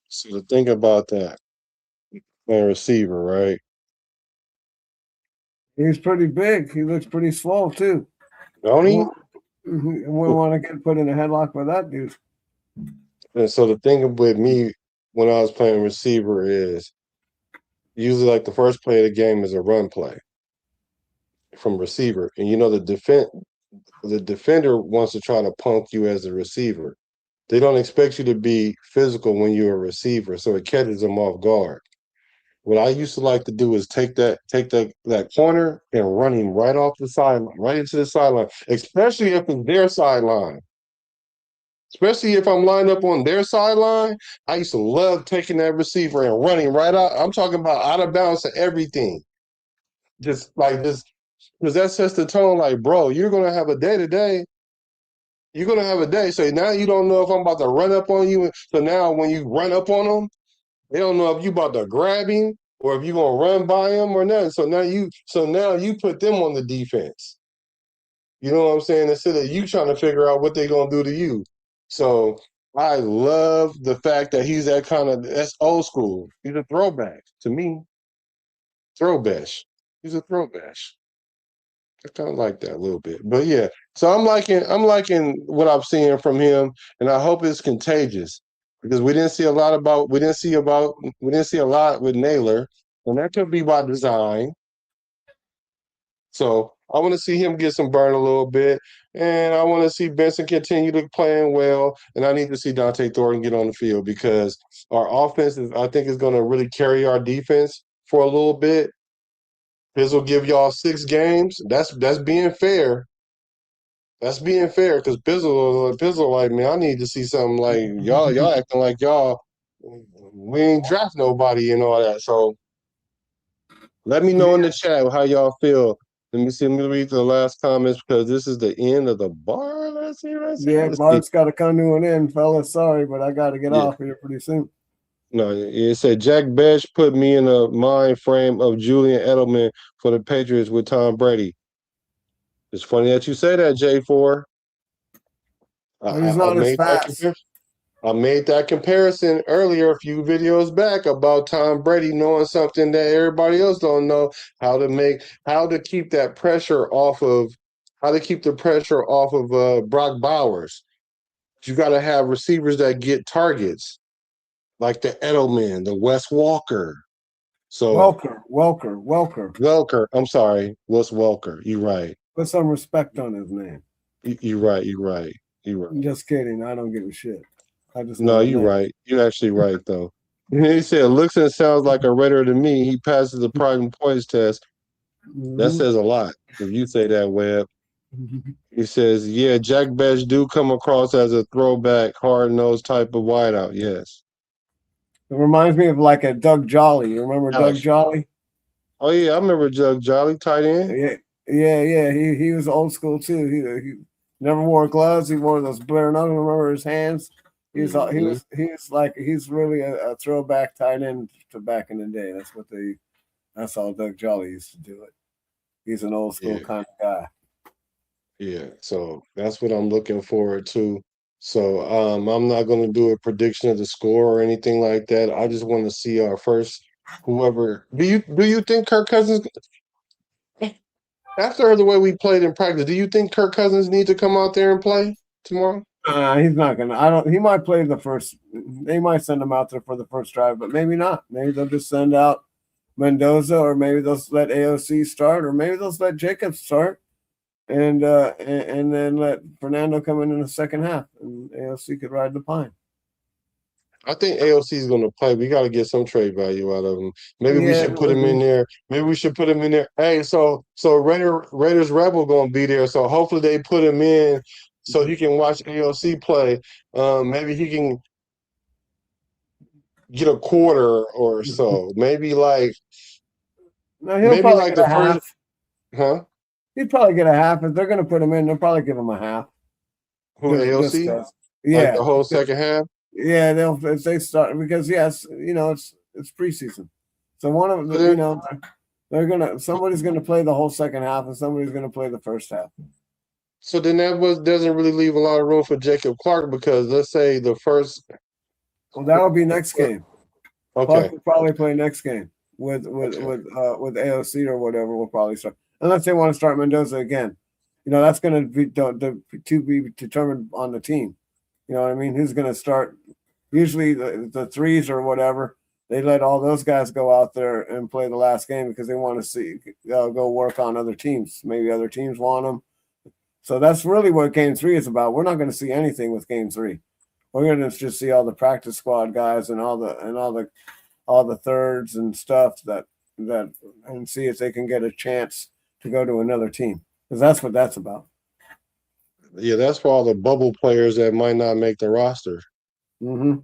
So the thing about that, playing receiver, right? He's pretty big. He looks pretty swole too. Don't he? We want to get put in a headlock with that dude. And so the thing with me when I was playing receiver is usually like the first play of the game is a run play from receiver. And you know the defender wants to try to punk you as a receiver. They don't expect you to be physical when you're a receiver, so it catches them off guard. What I used to like to do is take that corner and run him right off the sideline, right into the sideline, especially if it's their sideline. Especially if I'm lined up on their sideline, I used to love taking that receiver and running right out. I'm talking about out of bounds to everything. Just because that sets the tone like, bro, you're going to have a day today. You're going to have a day. So now you don't know if I'm about to run up on you. So now when you run up on them, they don't know if you about to grab him or if you're going to run by him or nothing. So now you put them on the defense. You know what I'm saying? Instead of you trying to figure out what they're going to do to you. So I love the fact that he's that's old school. He's a throwback to me. Throwback. He's a throwback. I kind of like that a little bit. But yeah, so I'm liking what I'm seeing from him, and I hope it's contagious because we didn't see a lot with Naylor, and that could be by design. So I want to see him get some burn a little bit, and I want to see Benson continue to playing well, and I need to see Donté Thornton get on the field because our offense I think is going to really carry our defense for a little bit. Pizzle give y'all 6 games. That's being fair. That's being fair because Pizzle like, man, I need to see something like y'all acting like y'all. We ain't draft nobody and all that. So let me know in the chat how y'all feel. Let me read the last comments because this is the end of the bar. Let's see. Bart's got to come to an end, fellas. Sorry, but I got to get off here pretty soon. No, it said Jack Bech put me in a mind frame of Julian Edelman for the Patriots with Tom Brady. It's funny that you say that, J4. He's not as fast. I made that comparison earlier, a few videos back, about Tom Brady knowing something that everybody else don't know, how to keep the pressure off of Brock Bowers. You got to have receivers that get targets, like the Edelman, the Wes Walker. So Welker. I'm sorry, Wes Welker. You're right. Put some respect on his name. You're right. I'm just kidding. I don't give a shit. No, you're right. You're actually right, though. He said, looks and sounds like a Raider to me. He passes the pride and points test. That says a lot if you say that, Webb. He says, yeah, Jack Bech do come across as a throwback, hard-nosed type of wideout. Yes. It reminds me of like a Doug Jolly. You remember Doug Jolly? Oh, yeah, I remember Doug Jolly, tight end. Yeah. He was old school, too. He never wore gloves. He wore those bare knuckles. Remember his hands? He's really a throwback tight end to back in the day. That's how Doug Jolly used to do it. He's an old school kind of guy. Yeah, so that's what I'm looking forward to. So I'm not going to do a prediction of the score or anything like that. I just want to see our first whoever. Do you think Kirk Cousins? After the way we played in practice, do you think Kirk Cousins needs to come out there and play tomorrow? He's not gonna. He might play the first. They might send him out there for the first drive, but maybe not. Maybe they'll just send out Mendoza, or maybe they'll let AOC start, or maybe they'll let Jacobs start, and then let Fernando come in the second half, and AOC could ride the pine. I think AOC is going to play. We got to get some trade value out of him. Maybe we should put him in there. Hey, so Raiders Rebel going to be there. So hopefully they put him in so he can watch AOC play. Maybe he can get a quarter or so. Maybe like the first. Huh? He'd probably get a half. If they're going to put him in, they'll probably give him a half. Who, AOC? Yeah, like the whole second half. Yeah, if they start because it's preseason, so one of them, Somebody's gonna play the whole second half, and somebody's gonna play the first half. So then doesn't really leave a lot of room for Jacob Clark because let's say the first. Well, that'll be next game. Okay. Clark will probably play next game with AOC or whatever. We'll probably start unless they want to start Mendoza again. That's going to be to be determined on the team. You know what I mean? Who's going to start? Usually the threes or whatever. They let all those guys go out there and play the last game because they want to go work on other teams. Maybe other teams want them. So that's really what Game 3 is about. We're not going to see anything with Game 3. We're going to just see all the practice squad guys and all the thirds and stuff that and see if they can get a chance to go to another team because that's what that's about. Yeah, that's for all the bubble players that might not make the roster. Mm-hmm.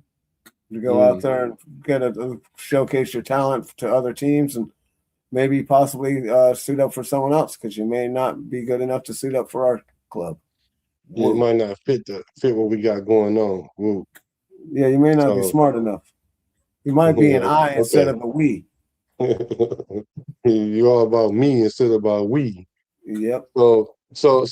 You go out there and showcase your talent to other teams and maybe possibly suit up for someone else because you may not be good enough to suit up for our club. It might not fit what we got going on. Woo. Yeah, you may not be smart enough. You might be an I instead of a we. You're all about me instead of about we. Yep. So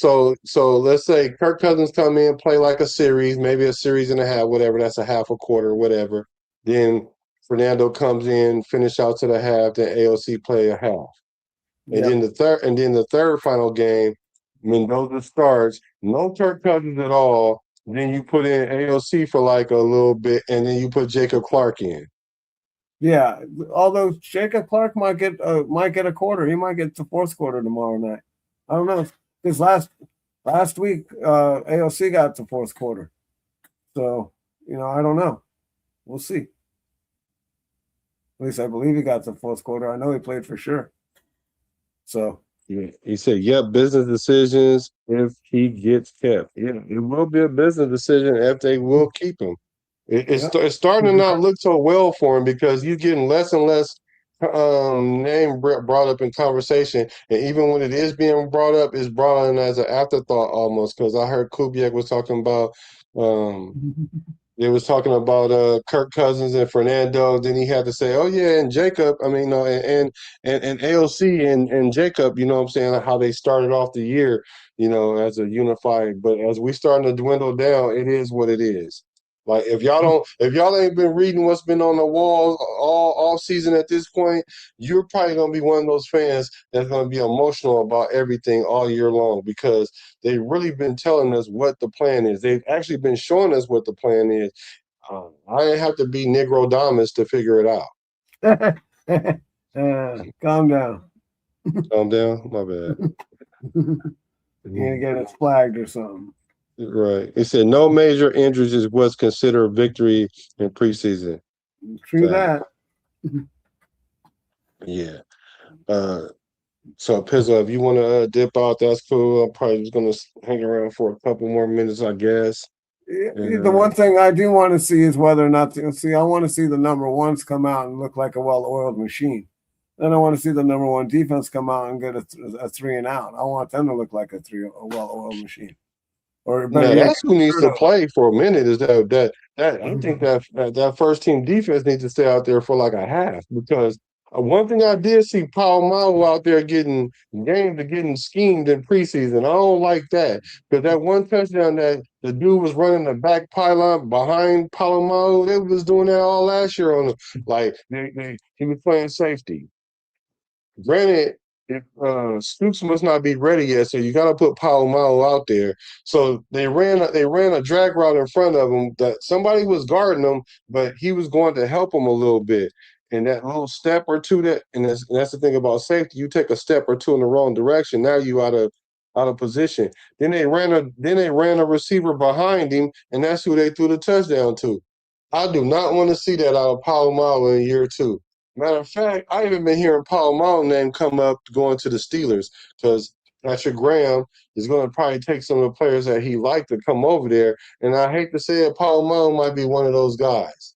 let's say Kirk Cousins come in, play like a series, maybe a series and a half, whatever. That's a half a quarter, whatever. Then Fernando comes in, finish out to the half. Then AOC play a half, and then the third final game, Mendoza starts. No Kirk Cousins at all. Then you put in AOC for like a little bit, and then you put Jacob Clark in. Yeah, although Jacob Clark might get a quarter. He might get the fourth quarter tomorrow night. I don't know. Because last week AOC got the fourth quarter. So, I don't know. We'll see. At least I believe he got the fourth quarter. I know he played for sure. So he said, "Yep, business decisions if he gets kept. Yeah, it will be a business decision if they will keep him. It's starting to not look so well for him because he's getting less and less name brought up in conversation, and even when it is being brought up, it's brought in as an afterthought almost. Because I heard Kubiak was talking about they was talking about Kirk Cousins and Fernando. Then he had to say, "Oh yeah, and Jacob. I mean, and AOC and Jacob. You know what I'm saying? How they started off the year, as a unified. But as we starting to dwindle down, it is what it is. Like if y'all ain't been reading what's been on the walls all season at this point, you're probably gonna be one of those fans that's gonna be emotional about everything all year long because they've really been telling us what the plan is. They've actually been showing us what the plan is. I ain't have to be Negro Damas to figure it out. Calm down. Calm down. My bad. You're gonna get us flagged or something. Right. It said no major injuries is what's considered a victory in preseason. True that. Yeah. So Pizzle, if you want to dip out, that's cool. I'm probably just gonna hang around for a couple more minutes, I guess. The one thing I do want to see is whether or not I want to see the number ones come out and look like a well-oiled machine. Then I want to see the number one defense come out and get a 3 and out. I want them to look like a well-oiled machine. Or that's who needs to play for a minute. Is that I think that first team defense needs to stay out there for like a half because one thing I did see Powers-Johnson out there getting schemed in preseason. I don't like that because that one touchdown that the dude was running the back pylon behind Powers-Johnson, they was doing that all last year on like he was playing safety. Granted, if Stoops must not be ready yet, so you got to put Powers-Johnson out there. So they ran a drag route in front of him that somebody was guarding him, but he was going to help him a little bit. And that little step or two that's the thing about safety. You take a step or two in the wrong direction, now you out of position. Then they ran a receiver behind him, and that's who they threw the touchdown to. I do not want to see that out of Powers-Johnson in year 2. Matter of fact, I even been hearing Powers-Johnson's name come up going to the Steelers because Patrick Graham is going to probably take some of the players that he liked to come over there. And I hate to say it, Powers-Johnson might be one of those guys.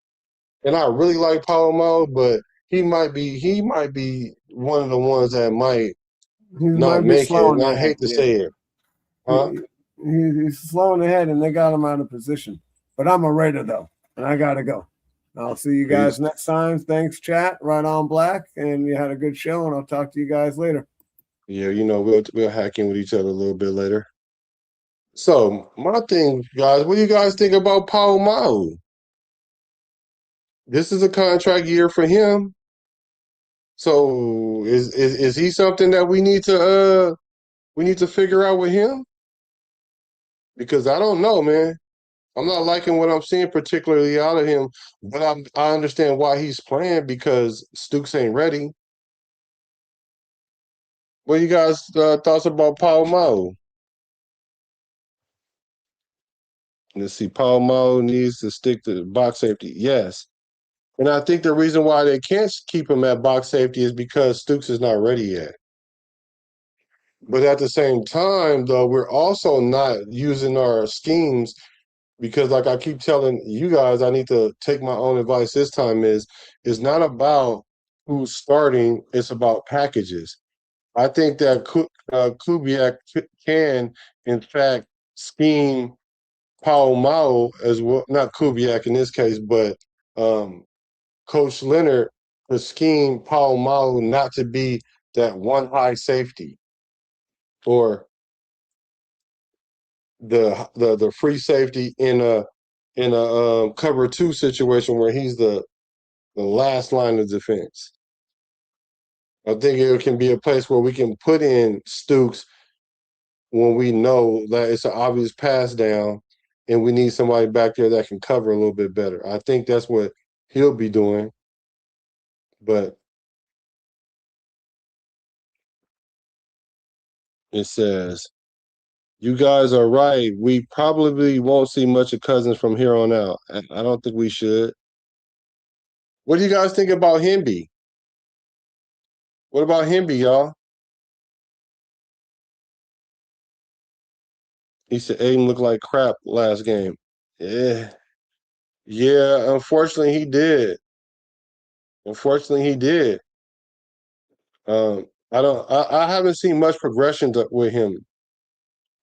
And I really like Powers-Johnson, but he might be one of the ones that might not make it. And I hate to say it. Huh? He's slowing ahead, and they got him out of position. But I'm a Raider, though, and I got to go. I'll see you guys next time. Thanks, chat. Right on, Black. And you had a good show, and I'll talk to you guys later. Yeah, we'll hack in with each other a little bit later. So my thing, guys, what do you guys think about Paul Mahu? This is a contract year for him. So is he something that we need to figure out with him? Because I don't know, man. I'm not liking what I'm seeing particularly out of him, but I understand why he's playing because Stooks ain't ready. What you guys thoughts about Paul Mahu? Let's see. Paul Mahu needs to stick to box safety. Yes. And I think the reason why they can't keep him at box safety is because Stooks is not ready yet. But at the same time, though, we're also not using our schemes because, like I keep telling you guys, I need to take my own advice this time it's not about who's starting, it's about packages. I think that Kubiak can, in fact, scheme Paul Mao as well, not Kubiak in this case, but Coach Leonard to scheme Paul Mao not to be that one high safety or the free safety in a cover two situation where he's the last line of defense. I think it can be a place where we can put in Stooks when we know that it's an obvious pass down and we need somebody back there that can cover a little bit better. I think that's what he'll be doing. But it says, you guys are right. We probably won't see much of Cousins from here on out. I don't think we should. What do you guys think about Hemby? What about Hemby, y'all? He said Aiden looked like crap last game. Yeah. Yeah, unfortunately he did. Unfortunately he did. I haven't seen much progression with him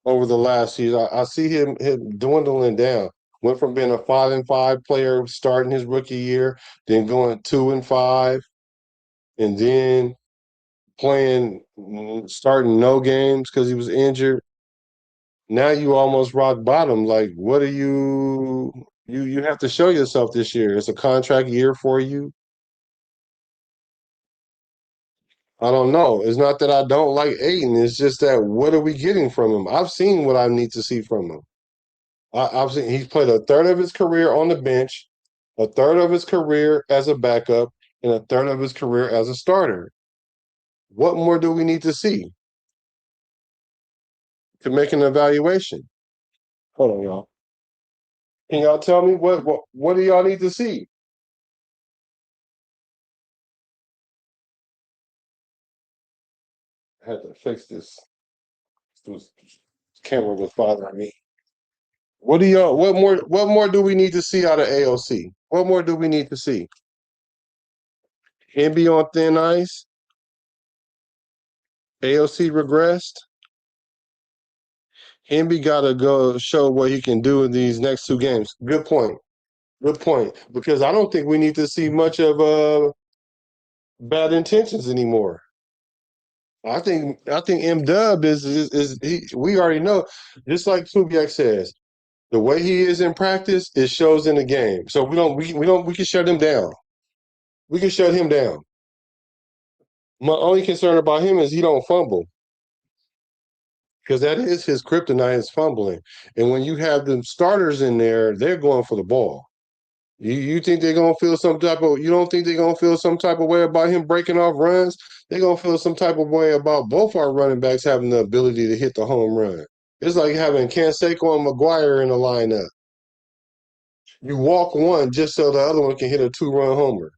over the last season. I see him dwindling down. Went from being a 5-5 player starting his rookie year, then going 2-5, and then starting no games because he was injured. Now you almost rock bottom. Like, what are you have to show yourself this year. It's a contract year for you. I don't know. It's not that I don't like Aiden. It's just that what are we getting from him? I've seen what I need to see from him. I've seen he's played a third of his career on the bench, a third of his career as a backup, and a third of his career as a starter. What more do we need to see to make an evaluation? Hold on, y'all. Can y'all tell me what do y'all need to see? I had to fix this. This camera was bothering me. What more do we need to see out of AOC? What more do we need to see? Him be on thin ice? AOC regressed? Hemby got to go show what he can do in these next two games. Good point. Good point. Because I don't think we need to see much of bad intentions anymore. I think M Dub is we already know, just like Kubiak says, the way he is in practice, it shows in the game. So we can shut him down. We can shut him down. My only concern about him is he don't fumble. Because that is his kryptonite is fumbling. And when you have the starters in there, they're going for the ball. You think they're gonna feel you don't think they're gonna feel some type of way about him breaking off runs? They're gonna feel some type of way about both our running backs having the ability to hit the home run. It's like having Canseco and McGuire in the lineup. You walk one just so the other one can hit a 2-run homer.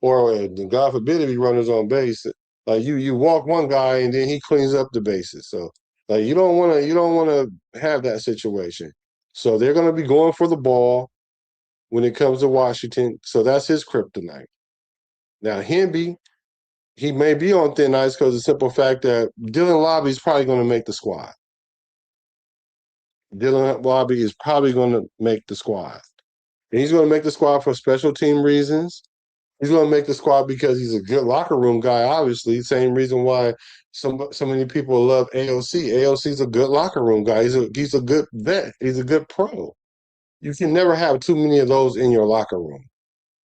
Or God forbid if he runners on base. Like you walk one guy and then he cleans up the bases. So like you don't wanna have that situation. So they're gonna be going for the ball when it comes to Washington. So that's his kryptonite. Now Hemby, he may be on thin ice because of the simple fact that Dylan Lobby is probably going to make the squad. Dylan Lobby is probably going to make the squad. And he's going to make the squad for special team reasons. He's going to make the squad because he's a good locker room guy, obviously. Same reason why so many people love AOC. AOC is a good locker room guy. He's a good vet. He's a good pro. You can never have too many of those in your locker room.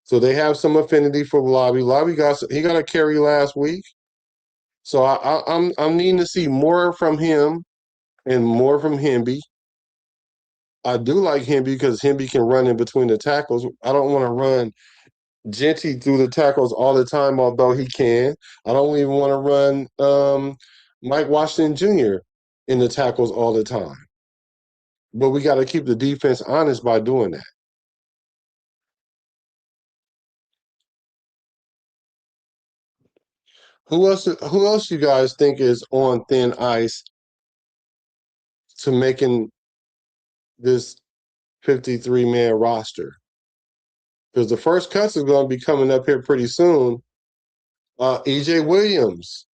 So they have some affinity for Lobby. Lobby got a carry last week. So I'm needing to see more from him and more from Hemby. I do like Hemby because Hemby can run in between the tackles. I don't want to run Genty through the tackles all the time, although he can. I don't even want to run Mike Washington Jr. in the tackles all the time. But we got to keep the defense honest by doing that. Who else you guys think is on thin ice to making this 53-man roster? Because the first cuts are going to be coming up here pretty soon. EJ Williams.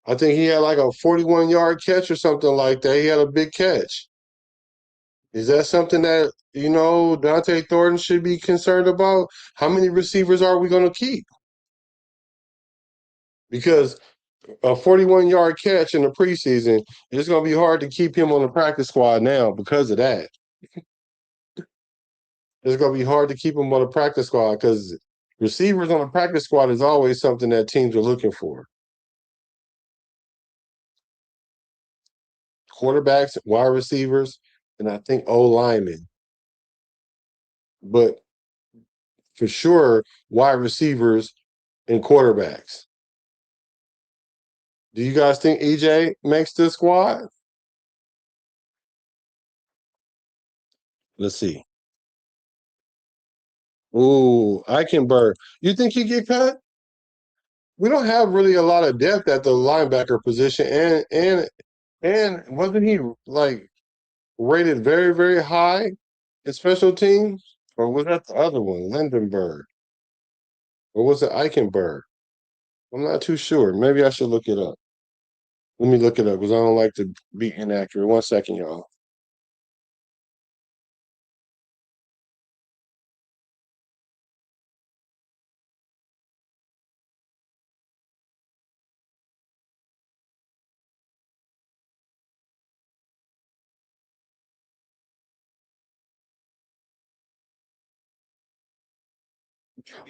I think he had like a 41-yard catch or something like that. He had a big catch. Is that something that, Donté Thornton should be concerned about? How many receivers are we going to keep? Because a 41-yard catch in the preseason, it's going to be hard to keep him on the practice squad now because of that. It's going to be hard to keep him on the practice squad because receivers on the practice squad is always something that teams are looking for. Quarterbacks, wide receivers, and I think O-linemen. But for sure, wide receivers and quarterbacks. Do you guys think EJ makes this squad? Let's see. Ooh, Eichenberg. You think he get cut? We don't have really a lot of depth at the linebacker position, and wasn't he like rated very, very high in special teams? Or was that the other one, Lindenberg? Or was it Eichenberg? I'm not too sure. Maybe I should look it up. Let me look it up because I don't like to be inaccurate. 1 second, y'all.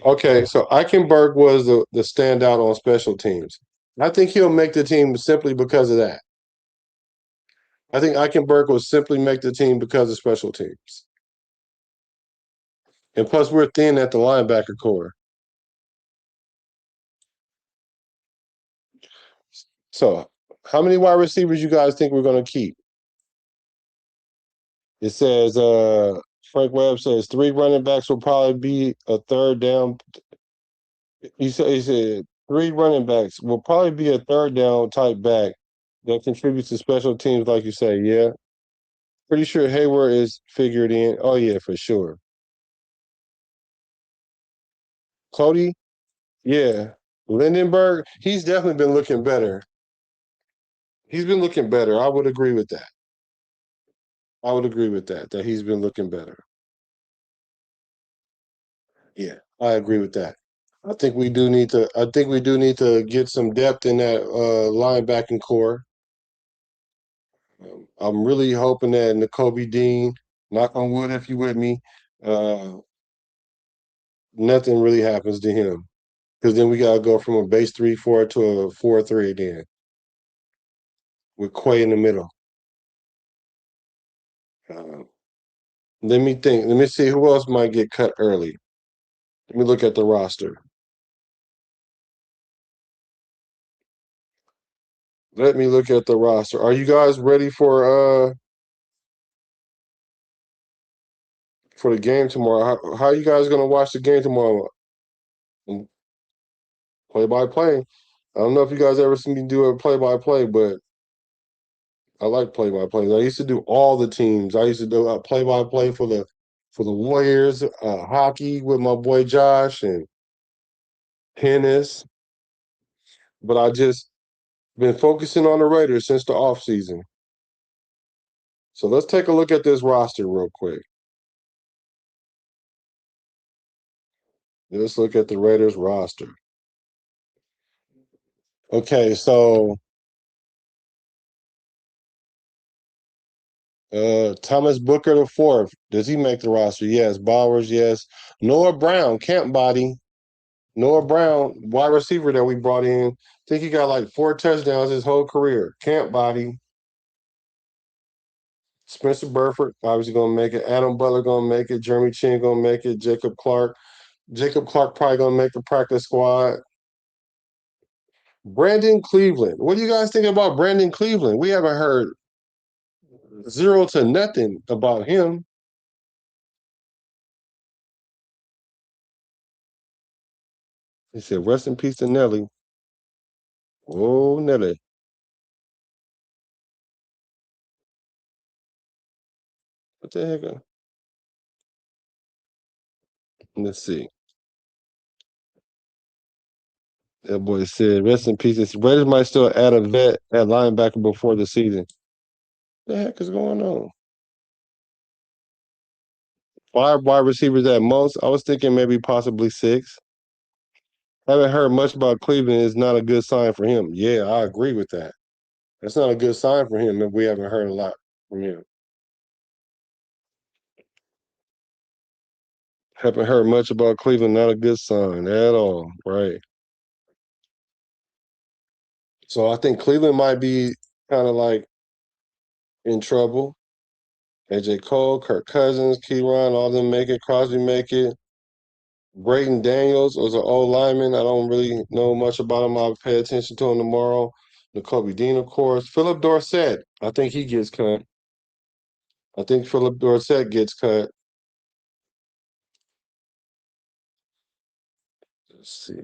Okay, so Eichenberg was the standout on special teams. I think he'll make the team simply because of that. I think Eichenberg will simply make the team because of special teams. And plus, we're thin at the linebacker core. So, how many wide receivers you guys think we're going to keep? It says, Frank Webb says 3 running backs will probably be a third down. He said 3 running backs will probably be a third down type back that contributes to special teams, like you say. Yeah. Pretty sure Hayward is figured in. Oh, yeah, for sure. Cody? Yeah. Lindenberg? He's definitely been looking better. He's been looking better. I would agree with that. That he's been looking better. Yeah, I agree with that. I think we do need to get some depth in that linebacking core. I'm really hoping that N'Kobe Dean, knock on wood if you with me, nothing really happens to him. Because then we gotta go from a base 3-4 to a 4-3 then. With Quay in the middle. Let me think. Let me see who else might get cut early. Let me look at the roster. Let me look at the roster. Are you guys ready for the game tomorrow? How are you guys gonna watch the game tomorrow? Play by play. I don't know if you guys ever seen me do a play by play, but I like play by play. I used to do all the teams. I used to do play by play for the Warriors, hockey with my boy Josh and tennis. But I just been focusing on the Raiders since the offseason. So let's take a look at this roster real quick. Let's look at the Raiders roster. Okay, so Thomas Booker the fourth. Does he make the roster? Yes. Bowers, yes. Noah Brown, camp body. Noah Brown, wide receiver that we brought in. I think he got like 4 touchdowns his whole career. Camp body. Spencer Burford, obviously gonna make it. Adam Butler gonna make it. Jeremy Chin gonna make it. Jacob Clark. Jacob Clark probably gonna make the practice squad. Brandon Cleveland. What do you guys think about Brandon Cleveland? We haven't heard 0 to nothing about him. He said, "Rest in peace to Nelly." Oh, Nelly. What the heck? Let's see. That boy said, "Rest in peace." Raiders might still add a vet at linebacker before the season. What the heck is going on? 5 wide receivers at most. I was thinking maybe possibly 6. Haven't heard much about Cleveland. Is not a good sign for him. Yeah, I agree with that. That's not a good sign for him if we haven't heard a lot from him. Haven't heard much about Cleveland. Not a good sign at all. Right. So I think Cleveland might be kind of like in trouble. AJ Cole, Kirk Cousins, Keyron, all of them make it. Crosby make it. Braden Daniels was an old lineman. I don't really know much about him. I'll pay attention to him tomorrow. N'Kobe Dean, of course. Philip Dorsett. I think he gets cut. I think Philip Dorsett gets cut. Let's see.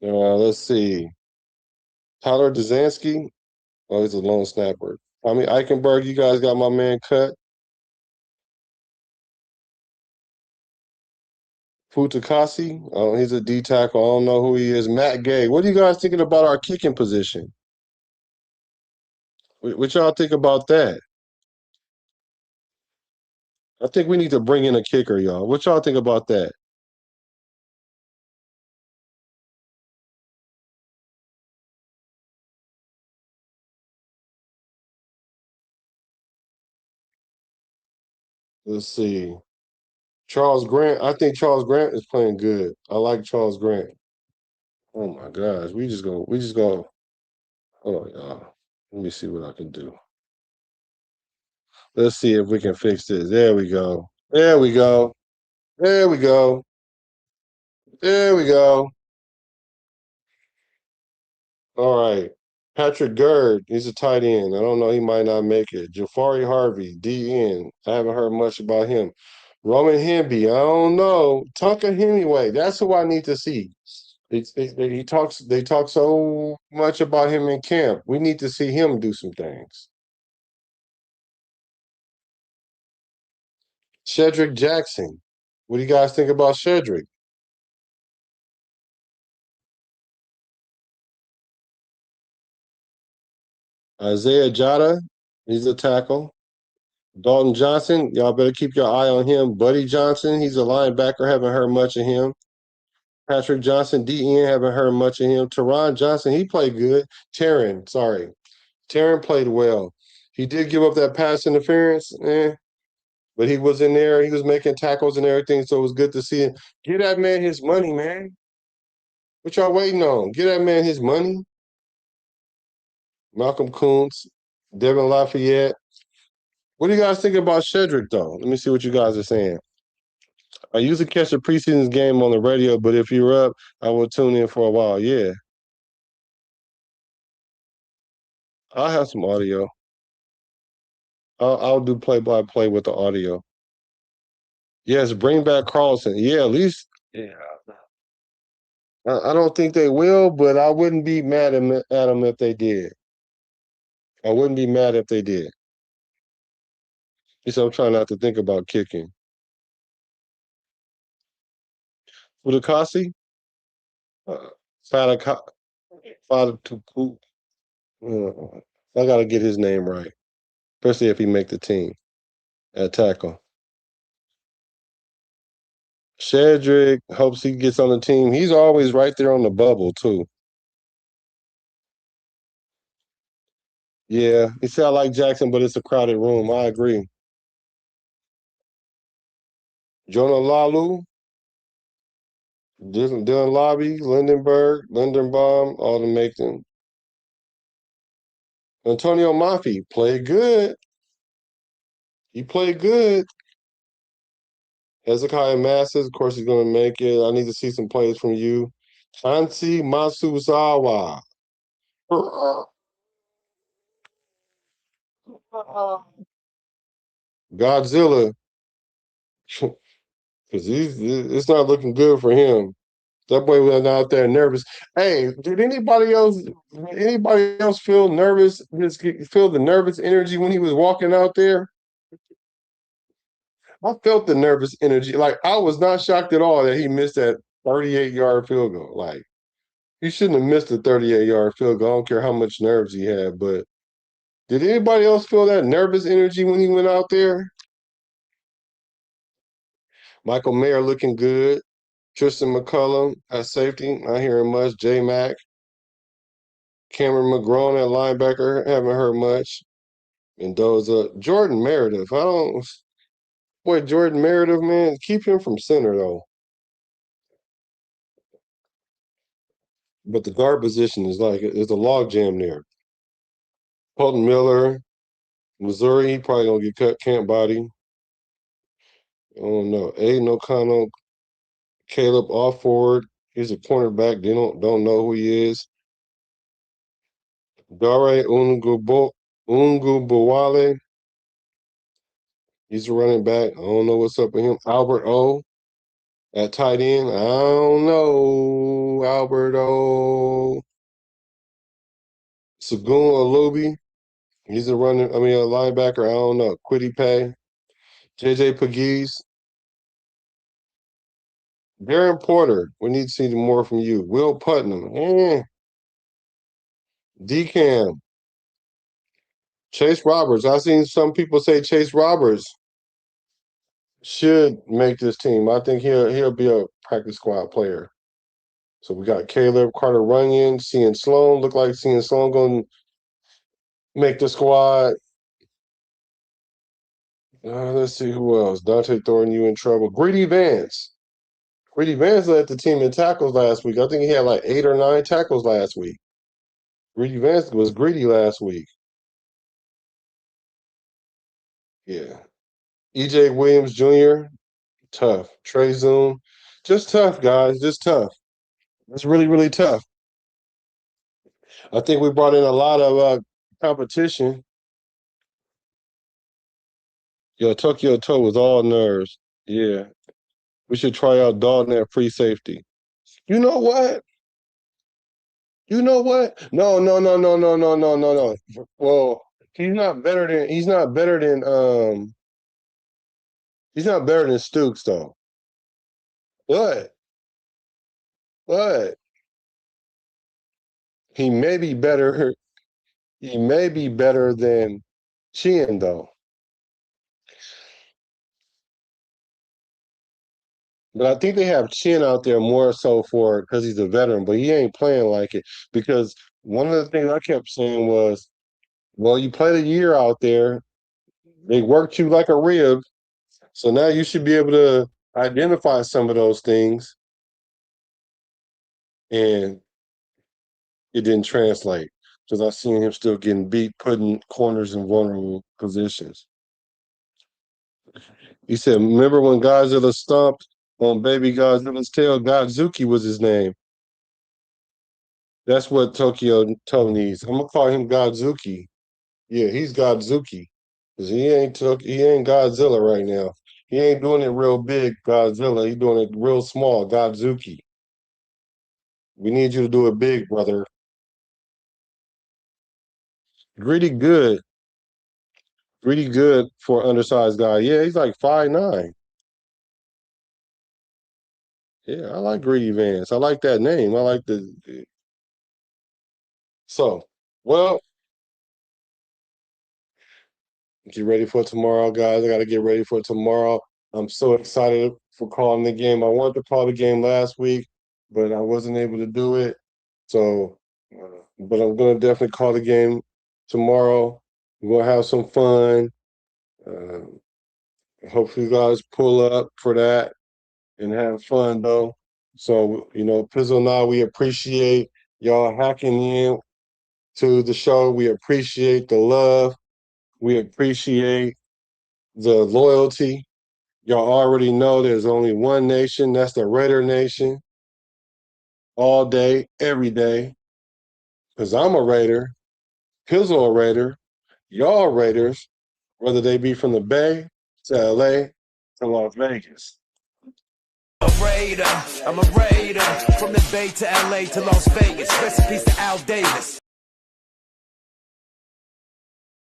Let's see. Tyler Dzansky. Oh, he's a lone snapper. Tommy Eichenberg, you guys got my man cut. Futakasi, oh, he's a D tackle. I don't know who he is. Matt Gay. What are you guys thinking about our kicking position? What y'all think about that? I think we need to bring in a kicker, y'all. What y'all think about that? Let's see. Charles Grant. I think Charles Grant is playing good. I like Charles Grant. Oh my gosh. We just go. Hold on, y'all. Let me see what I can do. Let's see if we can fix this. There we go. There we go. There we go. There we go. All right. Patrick Gerd, he's a tight end. I don't know. He might not make it. Jafari Harvey, DN. I haven't heard much about him. Roman Hemby, I don't know. Tucker Hemingway, that's who I need to see. He talks. They talk so much about him in camp. We need to see him do some things. Shedrick Jackson. What do you guys think about Shedrick? Isaiah Jada, he's a tackle. Dalton Johnson, y'all better keep your eye on him. Buddy Johnson, he's a linebacker. Haven't heard much of him. Patrick Johnson, DN, haven't heard much of him. Teron Johnson, he played good. Taryn played well. He did give up that pass interference, but he was in there. He was making tackles and everything, so it was good to see him. Get that man his money, man. What y'all waiting on? Get that man his money. Malcolm Kuntz, Devin Lafayette. What do you guys think about Shedrick, though? Let me see what you guys are saying. I usually catch the preseason game on the radio, but if you're up, I will tune in for a while. Yeah. I'll have some audio. I'll do play-by-play with the audio. Yes, bring back Carlson. Yeah, at least. Yeah. I don't think they will, but I wouldn't be mad at them if they did. I wouldn't be mad if they did. So I'm trying not to think about kicking. Udakasi? Fadaka. Fadatuku. I got to get his name right, especially if he make the team at tackle. Shedrick hopes he gets on the team. He's always right there on the bubble, too. Yeah, he said I like Jackson, but it's a crowded room. I agree. Jonah Lalu, Dylan Lobby, Lindenbaum, all the Macon. Antonio Mafi played good. He played good. Hezekiah Masses, of course, he's going to make it. I need to see some plays from you. Hansi Masuzawa. Godzilla, because it's not looking good for him. That boy was out there nervous. Hey, did anybody else feel nervous? Just feel the nervous energy when he was walking out there? I felt the nervous energy. Like, I was not shocked at all that he missed that 38-yard field goal. Like, he shouldn't have missed the 38-yard field goal. I don't care how much nerves he had, but did anybody else feel that nervous energy when he went out there? Michael Mayer looking good. Tristan McCullum at safety, not hearing much. J Mac. Cameron McGrone at linebacker, haven't heard much. Mendoza. Jordan Meredith. Jordan Meredith, man, keep him from center, though. But the guard position is there's a log jam there. Colton Miller, Missouri, he probably going to get cut, Camp Body. I don't know. Aiden O'Connell, Caleb Offord. He's a cornerback. They don't know who he is. Dare Ungubawale. He's a running back. I don't know what's up with him. Albert O at tight end. I don't know. Albert O. Sagun Alubi. He's a linebacker. I don't know. Quiddy Pay. JJ Pegues. Darren Porter. We need to see more from you. Will Putnam. Decam. Chase Roberts. I've seen some people say Chase Roberts should make this team. I think he'll be a practice squad player. So we got Caleb Carter Runyon, Sean Sloan. Look like Sean Sloan going to make the squad. Let's see who else. Donté Thornton, you in trouble. Greedy Vance. Greedy Vance led the team in tackles last week. I think he had like 8 or 9 tackles last week. Greedy Vance was greedy last week. Yeah. EJ Williams Jr., tough. Trey Zoom, just tough, guys. Just tough. It's really, really tough. I think we brought in a lot of competition. Yo, Tokyo Toe was all nerves. Yeah. We should try out Dalton at free safety. You know what? No, no, no, no, no, no, no, no, no. Well, he's not better than Stooks though. But he may be better. He may be better than Chin though. But I think they have Chin out there more so for because he's a veteran, but he ain't playing like it. Because one of the things I kept saying was, well, you played a year out there, they worked you like a rib, so now you should be able to identify some of those things. And it didn't translate because I seen him still getting beat, putting corners in vulnerable positions. He said, remember when Godzilla stomped on baby Godzilla's tail? Godzuki was his name. That's what Tokyo Toe needs. I'm gonna call him Godzuki. Yeah, he's Godzuki. Because he ain't Godzilla right now. He ain't doing it real big, Godzilla. He's doing it real small, Godzuki. We need you to do it big, brother. Gritty good. Gritty good for an undersized guy. Yeah, he's like 5'9". Yeah, I like Greedy Vance. I like that name. I like So, well, get ready for tomorrow, guys. I got to get ready for tomorrow. I'm so excited for calling the game. I wanted to call the game last week, but I wasn't able to do it. So, but I'm going to definitely call the game tomorrow. We're going to have some fun. Hopefully you guys pull up for that and have fun, though. So, Pizzle and I, we appreciate y'all hacking in to the show. We appreciate the love. We appreciate the loyalty. Y'all already know there's only one nation. That's the Raider Nation. All day, every day. Because I'm a Raider. Pizzle a Raider. Y'all Raiders, whether they be from the Bay to LA to Las Vegas. I'm a Raider. From the Bay to LA to Las Vegas. Recipes to Al Davis.